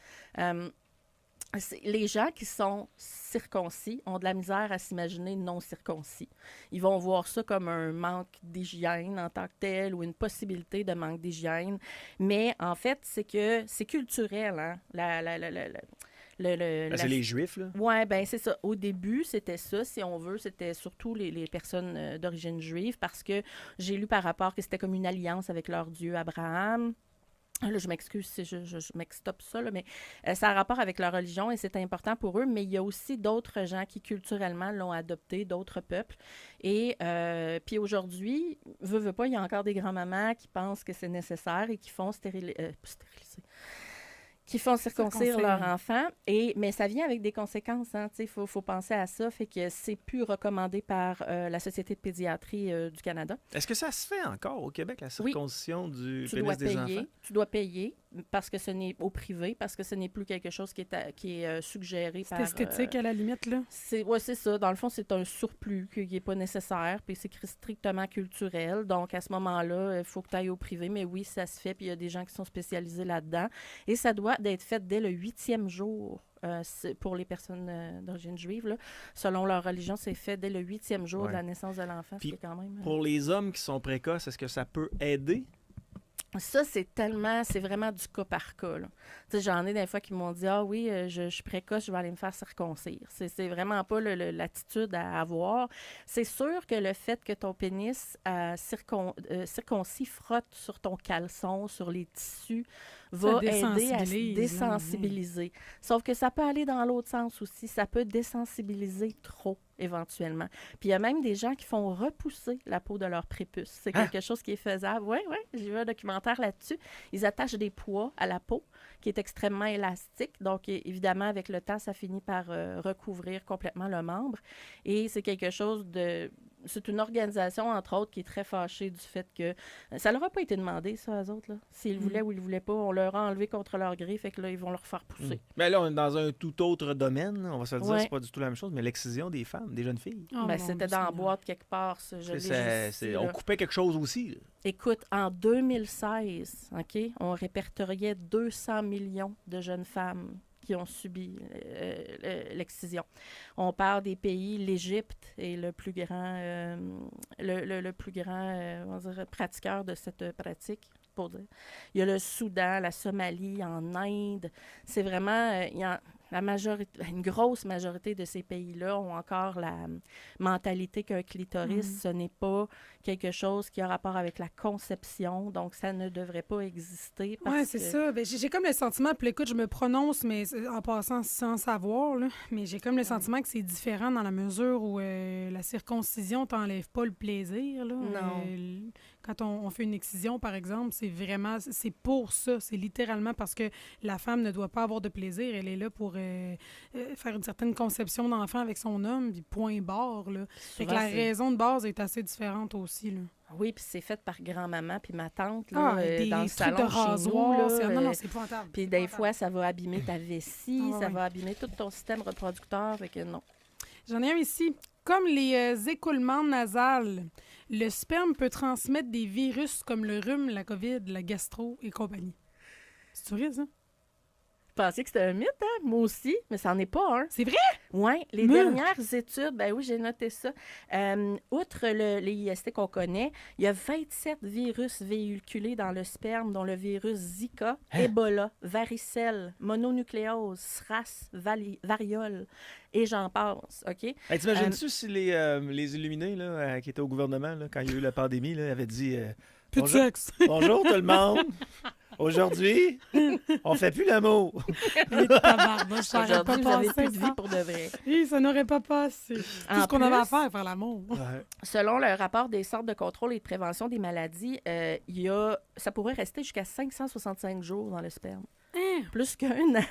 Les gens qui sont circoncis ont de la misère à s'imaginer non circoncis. Ils vont voir ça comme un manque d'hygiène en tant que tel ou une possibilité de manque d'hygiène. Mais en fait, c'est que c'est culturel, hein? C'est les Juifs, là? Oui, bien, c'est ça. Au début, c'était ça, si on veut. C'était surtout les personnes d'origine juive parce que j'ai lu par rapport que c'était comme une alliance avec leur Dieu Abraham. Là, je m'excuse si je m'extope ça, là, mais ça a rapport avec leur religion et c'est important pour eux, mais il y a aussi d'autres gens qui, culturellement, l'ont adopté, d'autres peuples. Et puis aujourd'hui, veut pas, il y a encore des grands-mamans qui pensent que c'est nécessaire et qui font stériliser. Qui font circoncire leur enfant. Mais ça vient avec des conséquences. Il faut penser à ça. Fait que c'est plus recommandé par la Société de pédiatrie du Canada. Est-ce que ça se fait encore au Québec, la circoncision du pénis des enfants? Tu dois payer parce que ce n'est au privé, parce que ce n'est plus quelque chose qui est suggéré par... C'est esthétique à la limite, là? Oui, c'est ça. Dans le fond, c'est un surplus qui n'est pas nécessaire, puis c'est strictement culturel. Donc, à ce moment-là, il faut que tu ailles au privé. Mais oui, ça se fait, puis il y a des gens qui sont spécialisés là-dedans. Et ça doit d'être fait dès le 8e jour. Pour les personnes d'origine juive, là. Selon leur religion, c'est fait dès le 8e jour de la naissance de l'enfant. Puis, quand même, pour les hommes qui sont précoces, est-ce que ça peut aider? Ça, c'est vraiment du cas par cas. J'en ai des fois qui m'ont dit « Ah oui, je suis précoce, je vais aller me faire circoncire. » C'est vraiment pas l'attitude à avoir. C'est sûr que le fait que ton pénis circoncis frotte sur ton caleçon, sur les tissus, va aider à se désensibiliser. Sauf que ça peut aller dans l'autre sens aussi. Ça peut désensibiliser trop, éventuellement. Puis il y a même des gens qui font repousser la peau de leur prépuce. C'est quelque chose qui est faisable. Oui, j'ai vu un documentaire là-dessus. Ils attachent des poids à la peau qui est extrêmement élastique. Donc, évidemment, avec le temps, ça finit par recouvrir complètement le membre. Et c'est quelque chose de... C'est une organisation, entre autres, qui est très fâchée du fait que... Ça leur a pas été demandé, ça, aux autres, là. S'ils voulaient ou ils voulaient pas, on leur a enlevé contre leur gré, fait que là, ils vont leur faire pousser. Mais là, on est dans un tout autre domaine, on va se le dire, c'est pas du tout la même chose, mais l'excision des femmes, des jeunes filles. C'était dans la boîte quelque part, ça. On coupait quelque chose aussi. Là. Écoute, en 2016, on répertoriait 200 millions de jeunes femmes qui ont subi l'excision. On parle des pays, l'Égypte est le plus grand, on va dire, pratiqueur de cette pratique, pour dire. Il y a le Soudan, la Somalie, en Inde. C'est vraiment... une grosse majorité de ces pays-là ont encore la mentalité qu'un clitoris, ce n'est pas quelque chose qui a rapport avec la conception, donc ça ne devrait pas exister. Oui, c'est ça. Ben, j'ai comme le sentiment, puis écoute, je me prononce, mais en passant sans savoir, là, mais j'ai comme le sentiment que c'est différent dans la mesure où la circoncision t'enlève pas le plaisir. Là. Non. Quand on fait une excision, par exemple, c'est pour ça. C'est littéralement parce que la femme ne doit pas avoir de plaisir. Elle est là pour faire une certaine conception d'enfant avec son homme, puis point barre. Là. Fait que la raison de base est assez différente aussi. Là. Oui, puis c'est fait par grand-maman puis ma tante là, dans le salon de rasoir. Non, c'est épouvantable. Puis des fois, ça va abîmer ta vessie, ça va abîmer tout ton système reproducteur. Fait que non. J'en ai un ici. Comme les écoulements nasales, le sperme peut transmettre des virus comme le rhume, la COVID, la gastro et compagnie. C'est vrai, ça? Je pensais que c'était un mythe, hein? Moi aussi, mais ça n'en est pas un. C'est vrai? Oui, les dernières études, ben oui, j'ai noté ça. Outre les IST qu'on connaît, il y a 27 virus véhiculés dans le sperme, dont le virus Zika, Ebola, varicelle, mononucléose, SRAS, variole, et j'en passe, OK? Hey, t'imagines-tu si les Illuminés là, qui étaient au gouvernement, là, quand il y a eu la pandémie, là, avaient dit plus de sexe. Bonjour tout le monde! Aujourd'hui, on fait plus l'amour. Aujourd'hui, vous avez plus de vie pour de vrai. Oui, ça n'aurait pas passé. Tout ce qu'on avait à faire l'amour. Ouais. Selon le rapport des centres de contrôle et de prévention des maladies, ça pourrait rester jusqu'à 565 jours dans le sperme. Plus qu'un an.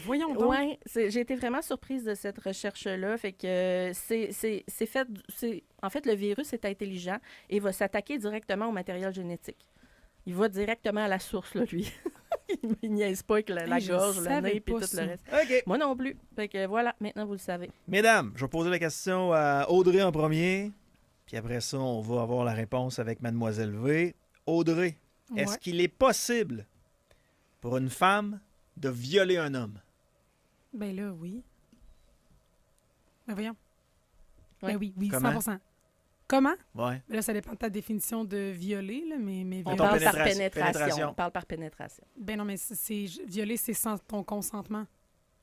Voyons donc. Oui, j'ai été vraiment surprise de cette recherche-là. Fait que c'est fait... En fait, le virus est intelligent et va s'attaquer directement au matériel génétique. Il va directement à la source, là, lui. Il niaise pas avec la gorge, le nez et tout le reste. OK. Moi non plus. Fait que voilà, maintenant vous le savez. Mesdames, je vais poser la question à Audrey en premier. Puis après ça, on va avoir la réponse avec Mademoiselle V. Audrey, est-ce qu'il est possible pour une femme de violer un homme? Ben là, oui. Ben voyons. Ouais. Ben oui, Comment? 100%. Comment? Ouais. Là, ça dépend de ta définition de violer, là, mais On violer... parle par pénétration. pénétration. On parle par pénétration. Ben non, mais violer, c'est sans ton consentement.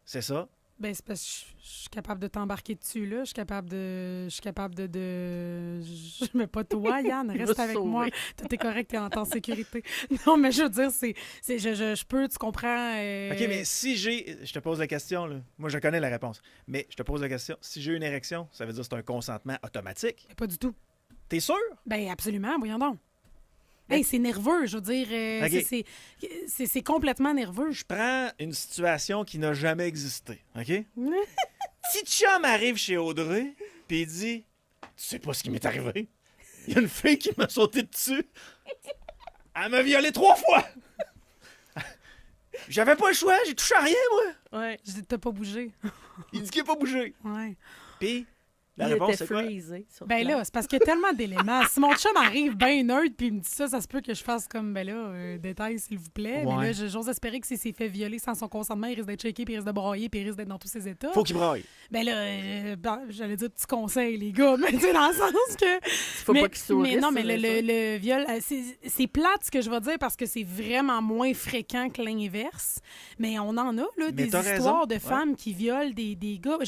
C'est ça? Ben, c'est parce que je suis capable de t'embarquer dessus, là. Je suis capable de... Je mets pas toi, Yann, reste avec moi. Tout est correct, t'es en sécurité. Non, mais je veux dire, je peux, tu comprends... OK, mais si j'ai... Je te pose la question, là. Moi, je connais la réponse. Mais je te pose la question. Si j'ai une érection, ça veut dire que c'est un consentement automatique? Mais pas du tout. T'es sûr? Ben absolument, voyons donc. Hey, c'est nerveux, je veux dire. OK. C'est complètement nerveux. Je prends une situation qui n'a jamais existé, OK? Si chum arrive chez Audrey, puis il dit « Tu sais pas ce qui m'est arrivé? Il y a une fille qui m'a sauté dessus. Elle m'a violé 3 fois! J'avais pas le choix, j'ai touché à rien, moi! » Ouais. Je dis, t'as pas bougé. Il dit qu'il n'a pas bougé. Ouais. Puis, la Il réponse, était c'est quoi? freezé sur Ben place. là, c'est parce qu'il y a tellement d'éléments. Si mon chum arrive bien neutre puis il me dit ça se peut que je fasse comme, ben là, détail s'il vous plaît. Ouais. Mais là, j'ose espérer que s'il s'est fait violer sans son consentement, il risque d'être shaké, puis il risque de broyer, puis il risque d'être dans tous ses états. Faut qu'il braille. Ben là, j'allais dire petit conseil, les gars, mais tu sais, dans le sens que... Faut pas qu'il sourisse. Mais non, mais c'est ça. le viol, c'est plate ce que je vais dire parce que c'est vraiment moins fréquent que l'inverse. Mais on en a, là, Mais des t'as histoires raison. de femmes qui violent des gars.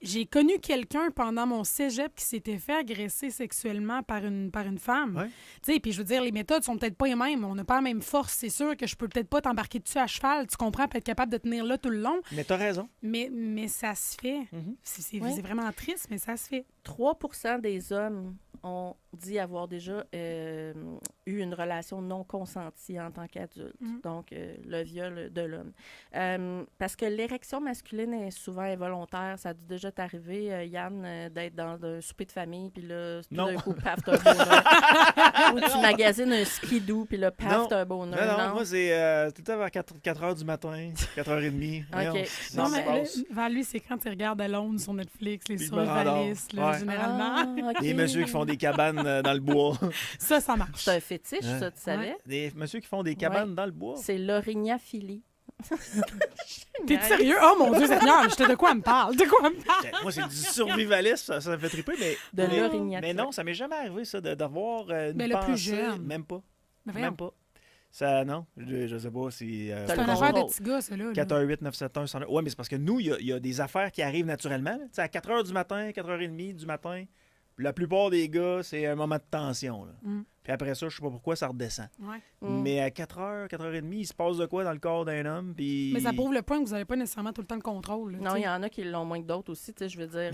J'ai connu quelqu'un pendant mon cégep qui s'était fait agresser sexuellement par une femme. Ouais. Tu sais, puis je veux dire, les méthodes sont peut-être pas les mêmes. On n'a pas la même force. C'est sûr que je peux peut-être pas t'embarquer dessus à cheval. Tu comprends, peut être capable de tenir là tout le long. Mais t'as raison. Mais ça se fait. Mhm. C'est Ouais. c'est vraiment triste, mais ça se fait. 3% des hommes ont dit avoir déjà eu une relation non consentie en tant qu'adulte. Mm. Donc, le viol de l'homme. Parce que l'érection masculine est souvent involontaire. Ça a dû déjà t'arriver, Yann, d'être dans un souper de famille, puis là, tout Non. d'un coup, paf, t'as un bonheur. Ou tu magasines un skidoo, puis là, Non. paf, t'as un bonheur. Non, moi, c'est tout le temps vers 4 h du matin, 4h30. Voyons, OK. c'est Non, ce qui mais se passe. vers lui, c'est quand il regarde Alone sur Netflix, les Puis je me rendors. survivalistes, là, Ouais. généralement. Ah, OK. Des messieurs qui font des cabanes dans le bois. Ça marche. C'est un fétiche, Ouais. ça, tu savais? Des messieurs qui font des cabanes dans le bois. C'est l'orignaphilie. T'es sérieux? Oh mon Dieu, Seigneur, je te de quoi elle me parle? De quoi elle me parle? Moi, c'est du survivalisme, ça me fait triper, mais... De mais- l'orignaphilie. Mais non, ça m'est jamais arrivé, ça, d'avoir une Mais le plus pensée. jeune. Même pas. Mais voyons, Même pas. Ça, non, je sais pas si... T'as c'est le une affaire de contrôle. petits gars, ça, là. 418-971-109. Ouais, mais c'est parce que nous, il y a des affaires qui arrivent naturellement. là. Tu sais, à 4 h du matin, 4h30 du matin, la plupart des gars, c'est un moment de tension. Là. Mm. Puis après ça, je sais pas pourquoi, ça redescend. Ouais. Mais à 4 h, 4h30, il se passe de quoi dans le corps d'un homme, puis... Mais ça prouve le point que vous n'avez pas nécessairement tout le temps le contrôle. là, Non, tu il sais. y en a qui l'ont moins que d'autres aussi. Tu sais, je veux dire,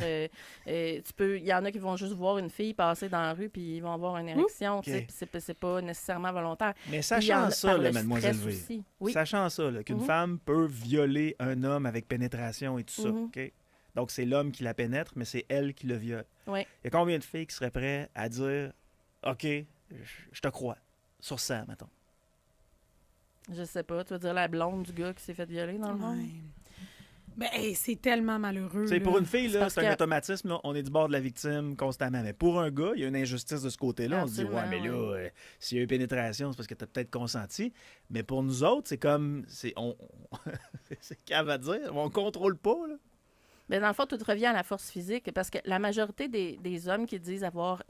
il y en a qui vont juste voir une fille passer dans la rue puis ils vont avoir une érection. Tu sais, OK. puis c'est pas nécessairement volontaire. Mais Puis il y en sachant a ça, par là, le mademoiselle stress V, aussi. Oui. sachant ça, là, qu'une Mhm. femme peut violer un homme avec pénétration et tout ça, Mhm. OK? Donc, c'est l'homme qui la pénètre, mais c'est elle qui le viole. Oui. Il y a combien de filles qui seraient prêtes à dire « OK, je te crois », sur 100, mettons. Je sais pas. Tu veux dire la blonde du gars qui s'est fait violer dans le monde? Ouais. Ben, hey, c'est tellement malheureux. Tu sais, là. pour une fille, là, parce c'est un que- automatisme. Là, on est du bord de la victime constamment. Mais pour un gars, il y a une injustice de ce côté-là. On se dit, ouais, Absolument, mais là, s'il y a eu pénétration, c'est parce que tu as peut-être consenti. Mais pour nous autres, c'est comme. C'est cave à dire. On contrôle pas. Là. Mais dans le fond, tout revient à la force physique parce que la majorité des hommes qui disent avoir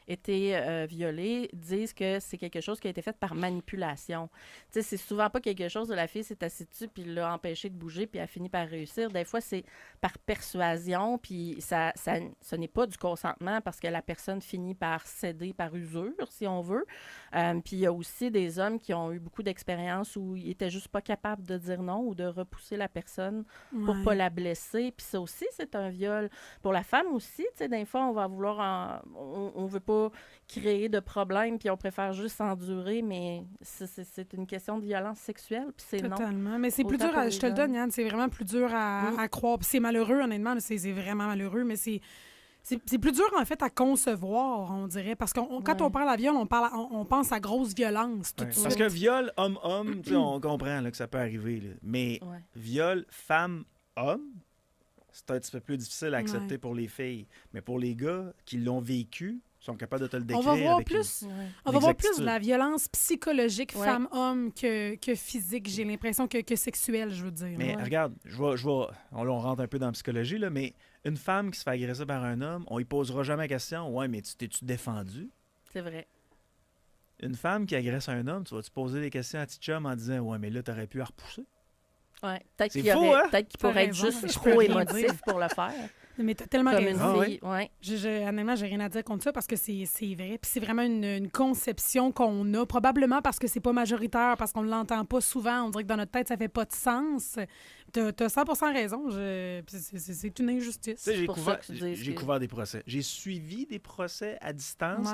été violés disent que c'est quelque chose qui a été fait par manipulation. Tu sais, c'est souvent pas quelque chose où la fille s'est assise dessus puis l'a empêché de bouger puis a fini par réussir. Des fois, c'est par persuasion puis ce n'est pas du consentement parce que la personne finit par céder par usure, si on veut. Puis il y a aussi des hommes qui ont eu beaucoup d'expérience où ils étaient juste pas capables de dire non ou de repousser la personne pour Ouais. pas la blesser. Puis ça aussi, c'est un viol. Pour la femme aussi, tu sais, des fois, on va vouloir... on veut pas créer de problème, puis on préfère juste endurer, mais c'est une question de violence sexuelle, puis c'est non. Totalement. Mais c'est plus Autant dur, pour les je te le hommes. donne, Yann, c'est vraiment plus dur à croire. Puis c'est malheureux, honnêtement, là, c'est vraiment malheureux, mais c'est C'est plus dur, en fait, à concevoir, on dirait. Parce que quand on parle à viol, on pense à grosse violence tout de suite. Parce que viol homme-homme, on comprend là, que ça peut arriver. Là. Mais viol femme-homme, c'est un petit peu plus difficile à accepter pour les filles. Mais pour les gars qui l'ont vécu, sont capables de te le décrire. On va voir plus de la violence psychologique femme-homme que physique, j'ai l'impression, que sexuelle, je veux dire. Mais regarde, on rentre un peu dans la psychologie, là, mais une femme qui se fait agresser par un homme, on lui posera jamais la question « Ouais, mais t'es-tu défendu? » C'est vrai. Une femme qui agresse un homme, tu vas-tu poser des questions à petit chum en disant « Ouais, mais là, t'aurais pu la repousser? » Ouais, peut-être qu'il pourrait être juste trop émotif pour le faire. Mais t'as tellement raison. Comme une fille, honnêtement, j'ai rien à dire contre ça parce que c'est vrai. Puis c'est vraiment une conception qu'on a, probablement parce que c'est pas majoritaire, parce qu'on ne l'entend pas souvent. On dirait que dans notre tête, ça fait pas de sens. T'as 100% raison. C'est une injustice. J'ai couvert des procès. J'ai suivi des procès à distance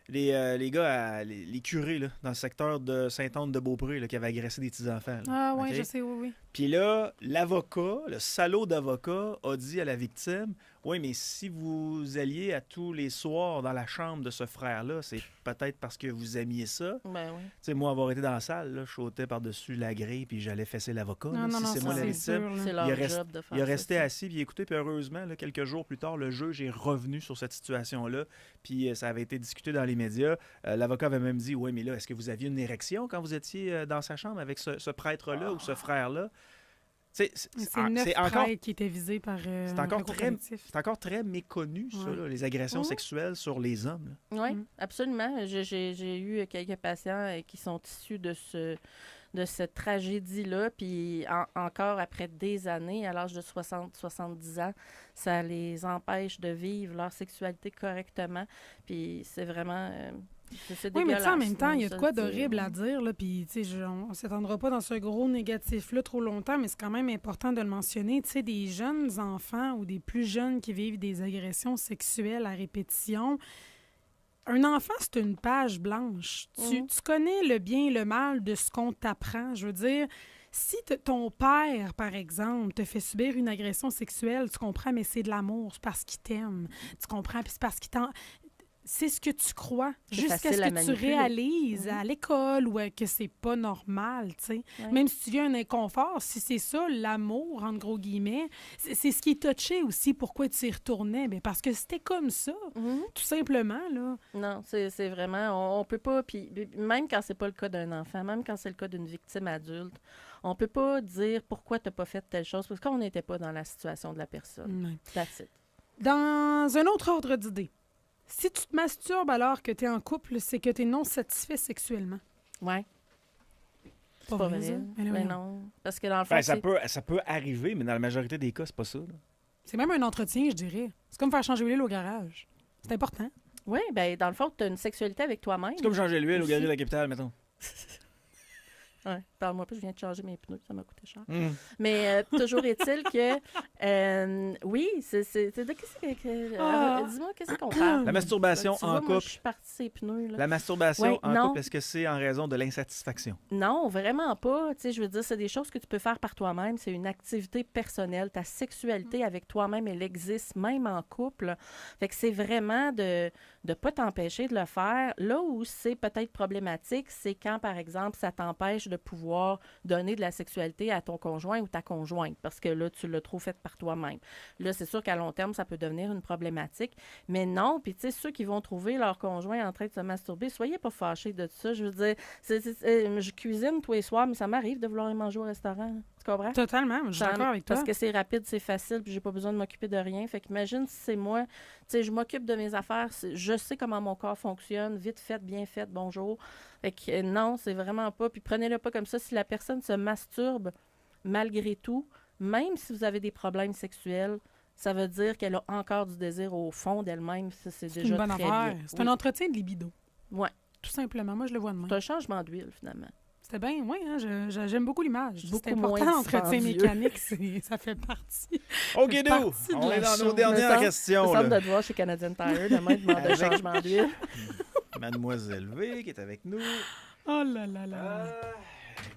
les gars, les curés là, dans le secteur de Sainte-Anne-de-Beaupré là, qui avaient agressé des petits-enfants. Ah oui, je sais, oui. Puis là, l'avocat, le salaud d'avocat, a dit à la victime « Oui, mais si vous alliez à tous les soirs dans la chambre de ce frère-là, c'est peut-être parce que vous aimiez ça. » Ben oui. Tu sais, moi, avoir été dans la salle, là, je sautais par-dessus la grille puis j'allais fesser l'avocat. Non, c'est moi la victime. C'est leur job de faire il est resté assis puis écouté. Puis heureusement, là, quelques jours plus tard, le juge est revenu sur cette situation-là. Puis ça avait été discuté dans les médias. L'avocat avait même dit « Oui, mais là, est-ce que vous aviez une érection quand vous étiez dans sa chambre avec ce prêtre-là ou ce frère-là? » C'est 9 prêtres qui étaient visés par c'est encore très méconnu, ça, là, les agressions sexuelles sur les hommes. Oui, absolument. J'ai eu quelques patients qui sont issus de cette tragédie-là, puis encore après des années, à l'âge de 60-70 ans, ça les empêche de vivre leur sexualité correctement, puis c'est vraiment... Oui, mais en même temps, il y a de quoi d'horrible à dire, là, puis on ne s'étendra pas dans ce gros négatif-là trop longtemps, mais c'est quand même important de le mentionner. Tu sais, des jeunes enfants ou des plus jeunes qui vivent des agressions sexuelles à répétition, un enfant, c'est une page blanche. Tu connais le bien et le mal de ce qu'on t'apprend. Je veux dire, si ton père, par exemple, te fait subir une agression sexuelle, tu comprends, mais c'est de l'amour, c'est parce qu'il t'aime. Tu comprends, puis c'est parce qu'il t'en... C'est ce que tu crois, jusqu'à ce que tu réalises à l'école ou que c'est pas normal, tu sais. Ouais. Même si tu vis un inconfort, si c'est ça, l'amour, entre gros guillemets, c'est ce qui est touché aussi, pourquoi tu y retournais. Bien, parce que c'était comme ça, tout simplement, là. Non, c'est vraiment, on peut pas, puis même quand c'est pas le cas d'un enfant, même quand c'est le cas d'une victime adulte, on peut pas dire pourquoi t'as pas fait telle chose, parce qu'on n'était pas dans la situation de la personne. That's it. Dans un autre ordre d'idée, si tu te masturbes alors que tu es en couple, c'est que tu es non satisfait sexuellement. Oui. C'est pas vrai. Mais non. Parce que dans le fond, ça peut arriver, mais dans la majorité des cas, c'est pas ça. Là. C'est même un entretien, je dirais. C'est comme faire changer l'huile au garage. C'est important. Oui, bien, dans le fond, tu as une sexualité avec toi-même. C'est comme changer l'huile au garage de la capitale, mettons. Ouais, parle-moi pas, je viens de changer mes pneus, ça m'a coûté cher. Mais toujours est-il que, oui, dis-moi, qu'est-ce qu'on parle? La masturbation en couple. Moi, je suis partie ces pneus. Là. La masturbation en couple, est-ce que c'est en raison de l'insatisfaction? Non, vraiment pas. Tu sais, je veux dire, c'est des choses que tu peux faire par toi-même. C'est une activité personnelle. Ta sexualité avec toi-même, elle existe même en couple. Fait que c'est vraiment de ne pas t'empêcher de le faire. Là où c'est peut-être problématique, c'est quand, par exemple, ça t'empêche de pouvoir donner de la sexualité à ton conjoint ou ta conjointe, parce que là, tu l'as trop fait par toi-même. Là, c'est sûr qu'à long terme, ça peut devenir une problématique, mais non, puis tu sais, ceux qui vont trouver leur conjoint en train de se masturber, soyez pas fâchés de ça. Je veux dire, je cuisine tous les soirs, mais ça m'arrive de vouloir y manger au restaurant. Tu comprends? Totalement, je suis d'accord avec toi. Parce que c'est rapide, c'est facile, puis j'ai pas besoin de m'occuper de rien. Fait qu'imagine si c'est moi, tu sais, je m'occupe de mes affaires, je sais comment mon corps fonctionne, vite fait, bien fait, bonjour. Fait que non, c'est vraiment pas. Puis prenez-le pas comme ça. Si la personne se masturbe malgré tout, même si vous avez des problèmes sexuels, ça veut dire qu'elle a encore du désir au fond d'elle-même. Ça, c'est déjà une bonne très affaire. bien. C'est un entretien de libido. Oui. Tout simplement. Moi, je le vois de même. C'est un changement d'huile, finalement. C'était bien, oui, hein, j'aime beaucoup l'image. Beaucoup c'est important, l'entretien mécanique, ça fait partie. OK, nous, on est dans nos dernières questions. Ça me semble de te voir chez Canadian Tire, demain, demande de changement d'huile. Mademoiselle V qui est avec nous. Oh là là là.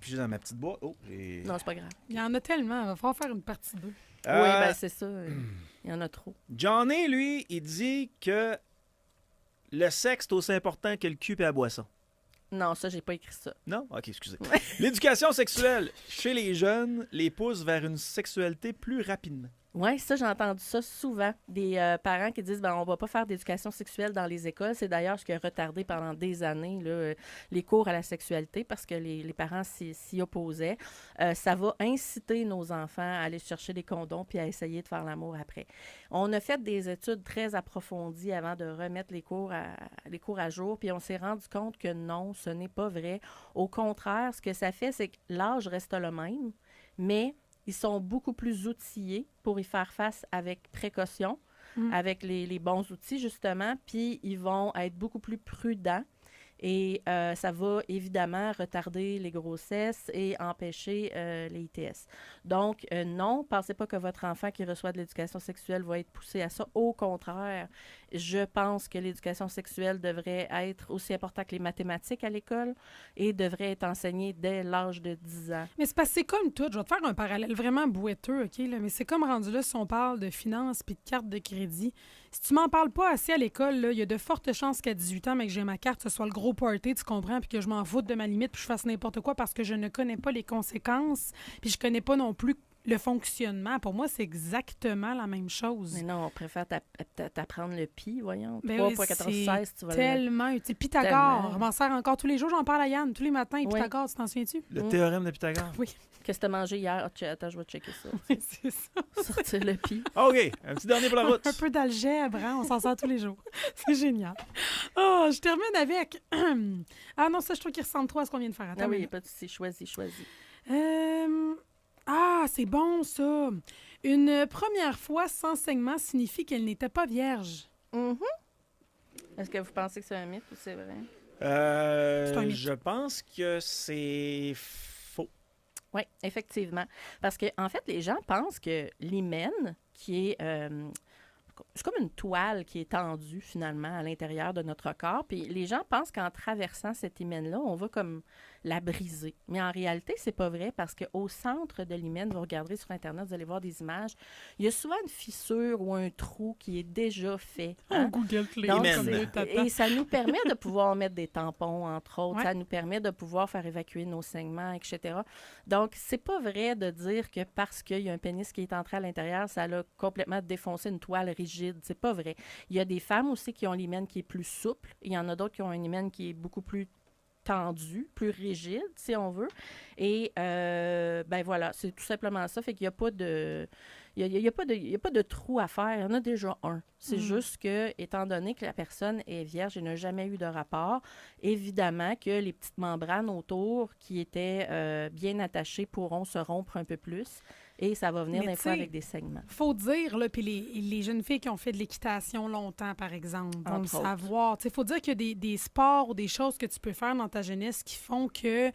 Puis j'ai dans ma petite boîte. Non, c'est pas grave. Il y en a tellement. Il va falloir faire une partie 2. Oui, ben c'est ça. Il y en a trop. Johnny, lui, il dit que le sexe est aussi important que le cul et la boisson. Non, ça, j'ai pas écrit ça. Non? OK, excusez. L'éducation sexuelle chez les jeunes les pousse vers une sexualité plus rapidement. Oui, ça, j'ai entendu ça souvent. Des parents qui disent on va pas faire d'éducation sexuelle dans les écoles. C'est d'ailleurs ce qui a retardé pendant des années là, les cours à la sexualité parce que les parents s'y opposaient. Ça va inciter nos enfants à aller chercher des condoms puis à essayer de faire l'amour après. On a fait des études très approfondies avant de remettre les cours à jour, puis on s'est rendu compte que non, ce n'est pas vrai. Au contraire, ce que ça fait, c'est que l'âge reste le même, mais ils sont beaucoup plus outillés pour y faire face avec précaution, avec les bons outils, justement, puis ils vont être beaucoup plus prudents. Et ça va évidemment retarder les grossesses et empêcher les ITS. Donc, non, pensez pas que votre enfant qui reçoit de l'éducation sexuelle va être poussé à ça. Au contraire, je pense que l'éducation sexuelle devrait être aussi importante que les mathématiques à l'école et devrait être enseignée dès l'âge de 10 ans. Mais c'est parce que c'est comme tout. Je vais te faire un parallèle vraiment bouetteux, OK? Là, mais c'est comme rendu là si on parle de finances puis de carte de crédit. Si tu m'en parles pas assez à l'école, il y a de fortes chances qu'à 18 ans, mais que j'ai ma carte, ce soit le gros party, tu comprends, puis que je m'en foute de ma limite, puis je fasse n'importe quoi parce que je ne connais pas les conséquences, puis je connais pas non plus le fonctionnement. Pour moi, c'est exactement la même chose. Mais non, on préfère t'apprendre le pi, voyons. Ben 3.1416, tu vas tellement utile. Pythagore, je m'en sers encore tous les jours, j'en parle à Yann tous les matins. Et Pythagore, tu t'en souviens-tu? Le théorème de Pythagore? Oui. Qu'est-ce que tu as mangé hier? Attends, je vais checker ça. Oui, c'est ça. Sortir le pi. OK, un petit dernier pour la route. Un peu d'algèbre, hein? On s'en sert tous les jours. C'est génial. Oh, je termine avec... Ah non, ça, je trouve qu'il ressemble trop à ce qu'on vient de faire. Attends, oui, pas de souci. Choisis. Ah, c'est bon, ça. Une première fois sans saignement signifie qu'elle n'était pas vierge. Est-ce que vous pensez que c'est un mythe ou c'est vrai? C'est un mythe. Je pense que c'est faux. Oui, effectivement. Parce que en fait, les gens pensent que l'hymen, qui est... c'est comme une toile qui est tendue, finalement, à l'intérieur de notre corps. Puis les gens pensent qu'en traversant cet hymen-là, on va comme la briser. Mais en réalité, c'est pas vrai parce qu'au centre de l'hymen, vous regarderez sur Internet, vous allez voir des images, il y a souvent une fissure ou un trou qui est déjà fait. Hein? Google Play. Donc, et ça nous permet de pouvoir mettre des tampons, entre autres. Ouais. Ça nous permet de pouvoir faire évacuer nos saignements, etc. Donc, c'est pas vrai de dire que parce qu'il y a un pénis qui est entré à l'intérieur, ça l'a complètement défoncé une toile rigide. C'est pas vrai. Il y a des femmes aussi qui ont l'hymen qui est plus souple. Il y en a d'autres qui ont un hymen qui est beaucoup plus tendu, plus rigide, si on veut. Et, ben voilà, c'est tout simplement ça. Fait qu'il n'y a pas de... Il n'y a pas de trou à faire. Il y en a déjà un. C'est juste que, étant donné que la personne est vierge et n'a jamais eu de rapport, évidemment que les petites membranes autour qui étaient bien attachées pourront se rompre un peu plus. Et ça va venir des fois avec des saignements. Il faut dire, là, puis les jeunes filles qui ont fait de l'équitation longtemps, par exemple, vont le savoir. Il faut dire qu'il y a des sports ou des choses que tu peux faire dans ta jeunesse qui font que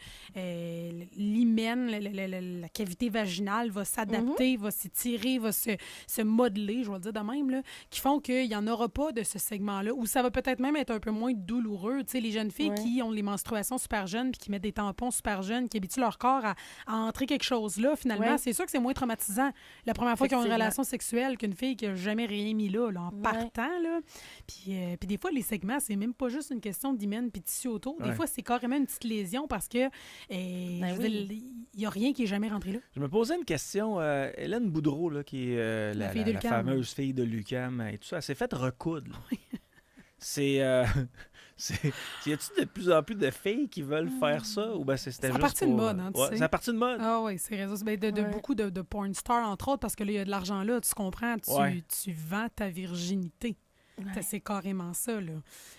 l'hymen, la cavité vaginale va s'adapter, va s'étirer, va se modeler, je vais le dire de même, là, qui font qu'il n'y en aura pas de ce segment-là, ou ça va peut-être même être un peu moins douloureux. Les jeunes filles qui ont les menstruations super jeunes puis qui mettent des tampons super jeunes, qui habituent leur corps à entrer quelque chose là, finalement, c'est sûr que c'est moins traumatisant la première fois qu'ils ont une relation sexuelle qu'une fille qui n'a jamais rien mis là en partant. Là. Puis des fois, les segments, c'est même pas juste une question d'hymen puis de tissu autour. Des fois, c'est carrément une petite lésion parce que il n'y a rien qui est jamais rentré là. Je me posais une question. Hélène Boudreau, là, qui est la fameuse fille de l'UQAM et tout ça, elle s'est faite recoudre. C'est... y a-t-il de plus en plus de filles qui veulent faire ça? Ou ben c'était juste partie de mode, hein, tu sais. C'est à partie de mode? Ah oui, c'est réseau. De beaucoup de porn stars, entre autres, parce que là, il y a de l'argent là, tu comprends? Tu vends ta virginité. Ouais. C'est carrément ça, là.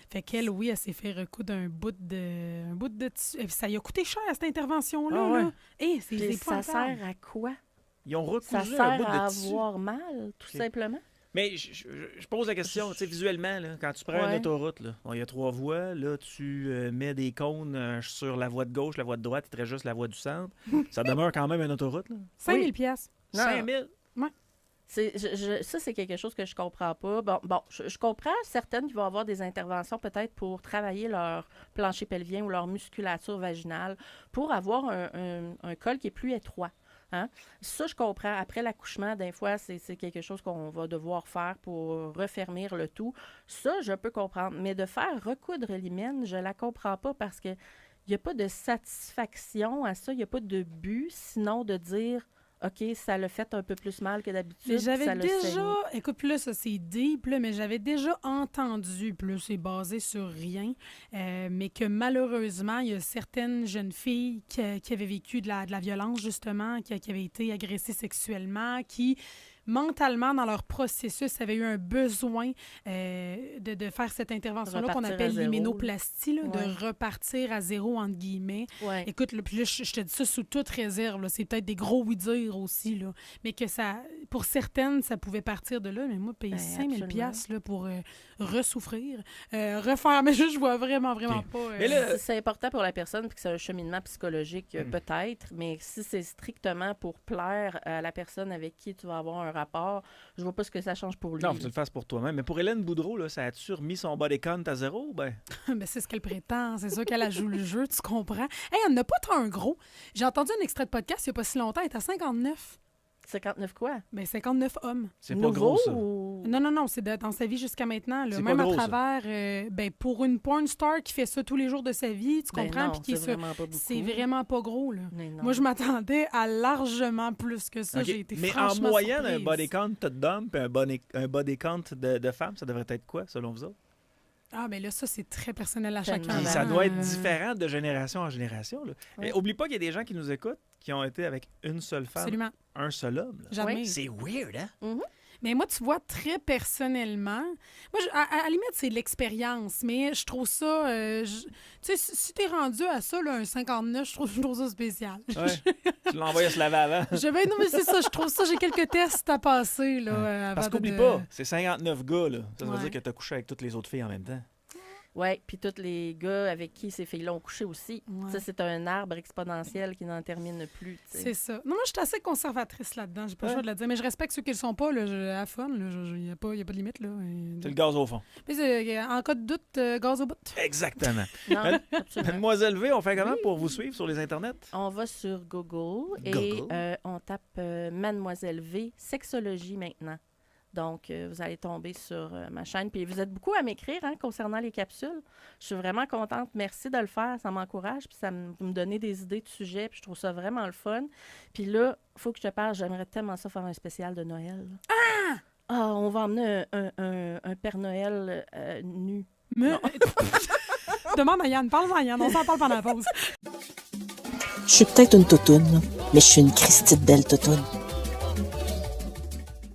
Fait qu'elle, oui, elle s'est fait recoudre un bout de tissu. Et ça lui a coûté cher, cette intervention-là. Là. Et ça sert à quoi? Ils ont recousu un bout de tissu. Ça sert à avoir mal, tout simplement? Mais je pose la question, tu sais, visuellement, là, quand tu prends une autoroute, il y a 3 voies, là, tu mets des cônes sur la voie de gauche, la voie de droite, il te reste juste la voie du centre. Ça demeure quand même une autoroute, là. 5 000 piastres. 5 000? Oui. Ça, c'est quelque chose que je comprends pas. Bon, je comprends certaines qui vont avoir des interventions peut-être pour travailler leur plancher pelvien ou leur musculature vaginale pour avoir un col qui est plus étroit. Hein? Ça, je comprends. Après l'accouchement, des fois, c'est quelque chose qu'on va devoir faire pour refermir le tout. Ça, je peux comprendre. Mais de faire recoudre l'hymen, je la comprends pas parce que il n'y a pas de satisfaction à ça. Il n'y a pas de but, sinon de dire... OK, ça l'a fait un peu plus mal que d'habitude. Mais j'avais déjà... Écoute, puis là, ça, c'est deep, là, mais j'avais déjà entendu, puis là, c'est basé sur rien, mais que malheureusement, il y a certaines jeunes filles qui avaient vécu de la violence, justement, qui avaient été agressées sexuellement, qui... mentalement, dans leur processus, avaient eu un besoin de faire cette intervention-là qu'on appelle l'hyménoplastie, de repartir à zéro, entre guillemets. Ouais. Écoute, là, puis là, je te dis ça sous toute réserve. Là, c'est peut-être des gros oui-dire aussi, là, mais que ça, pour certaines, ça pouvait partir de là. Mais moi, payer 5 000 $ pour ressouffrir, refaire, mais je vois vraiment pas... Mais là, c'est important pour la personne, puis que c'est un cheminement psychologique, peut-être, mais si c'est strictement pour plaire à la personne avec qui tu vas avoir un rapport, je vois pas ce que ça change pour lui. Non, faut que tu le fasses pour toi-même. Mais pour Hélène Boudreau, là, ça a-tu remis son body count à zéro? Ben c'est ce qu'elle prétend. C'est sûr qu'elle joue le jeu, tu comprends. Hey, elle n'a pas tant un gros. J'ai entendu un extrait de podcast il n'y a pas si longtemps. Elle est à 59. 59 quoi? 59 hommes. C'est pas gros, ça. Non, c'est dans sa vie jusqu'à maintenant. Là. C'est même pas gros, à travers, pour une porn star qui fait ça tous les jours de sa vie, tu comprends? Non, puis qui c'est vraiment pas beaucoup. C'est vraiment pas gros. Là. Moi, je m'attendais à largement plus que ça. Okay. J'ai été mais franchement en moyenne, surprise. un body count d'homme et un body count de femme, ça devrait être quoi, selon vous autres? Ah, mais là, ça, c'est très personnel à Tellement. chacun. Puis ça doit être différent de génération en génération. Là. Ouais. Oublie pas qu'il y a des gens qui nous écoutent qui ont été avec une seule femme, Absolument. un seul homme. Là. J'admire. C'est weird, hein? Mm-hmm. Mais moi, tu vois, très personnellement, moi, à la limite, c'est de l'expérience, mais je trouve ça... tu sais, si t'es rendu à ça, là, un 59, je trouve ça spécial. Ouais. Tu l'envoies se laver avant. Non, mais c'est ça, je trouve ça, j'ai quelques tests à passer, là, avant Parce qu'oublie pas, c'est 59 gars, là. Ça veut dire que t'as couché avec toutes les autres filles en même temps. Oui, puis tous les gars avec qui ces filles-là ont couché aussi. Ouais. Ça, c'est un arbre exponentiel qui n'en termine plus. T'sais. C'est ça. Non, moi, je suis assez conservatrice là-dedans. J'ai pas le choix de le dire. Mais je respecte ceux qui le sont pas. À fun. Il n'y a pas de limite. Là. C'est le gaz au fond. Mais en cas de doute, gaz au bout. Exactement. Non, absolument. Mademoiselle V, on fait comment pour vous suivre sur les internets? On va sur Google et on tape Mademoiselle V, sexologie maintenant. Donc, vous allez tomber sur ma chaîne. Puis vous êtes beaucoup à m'écrire concernant les capsules. Je suis vraiment contente. Merci de le faire. Ça m'encourage. Puis vous me donnez des idées de sujets. Puis je trouve ça vraiment le fun. Puis là, il faut que je te parle. J'aimerais tellement ça faire un spécial de Noël. Ah! Ah, on va emmener un Père Noël nu. Mais... Demande à Yann. Parle-en à Yann. On s'en parle pendant la pause. Je suis peut-être une toutoune, mais je suis une Christie de belle toutoune.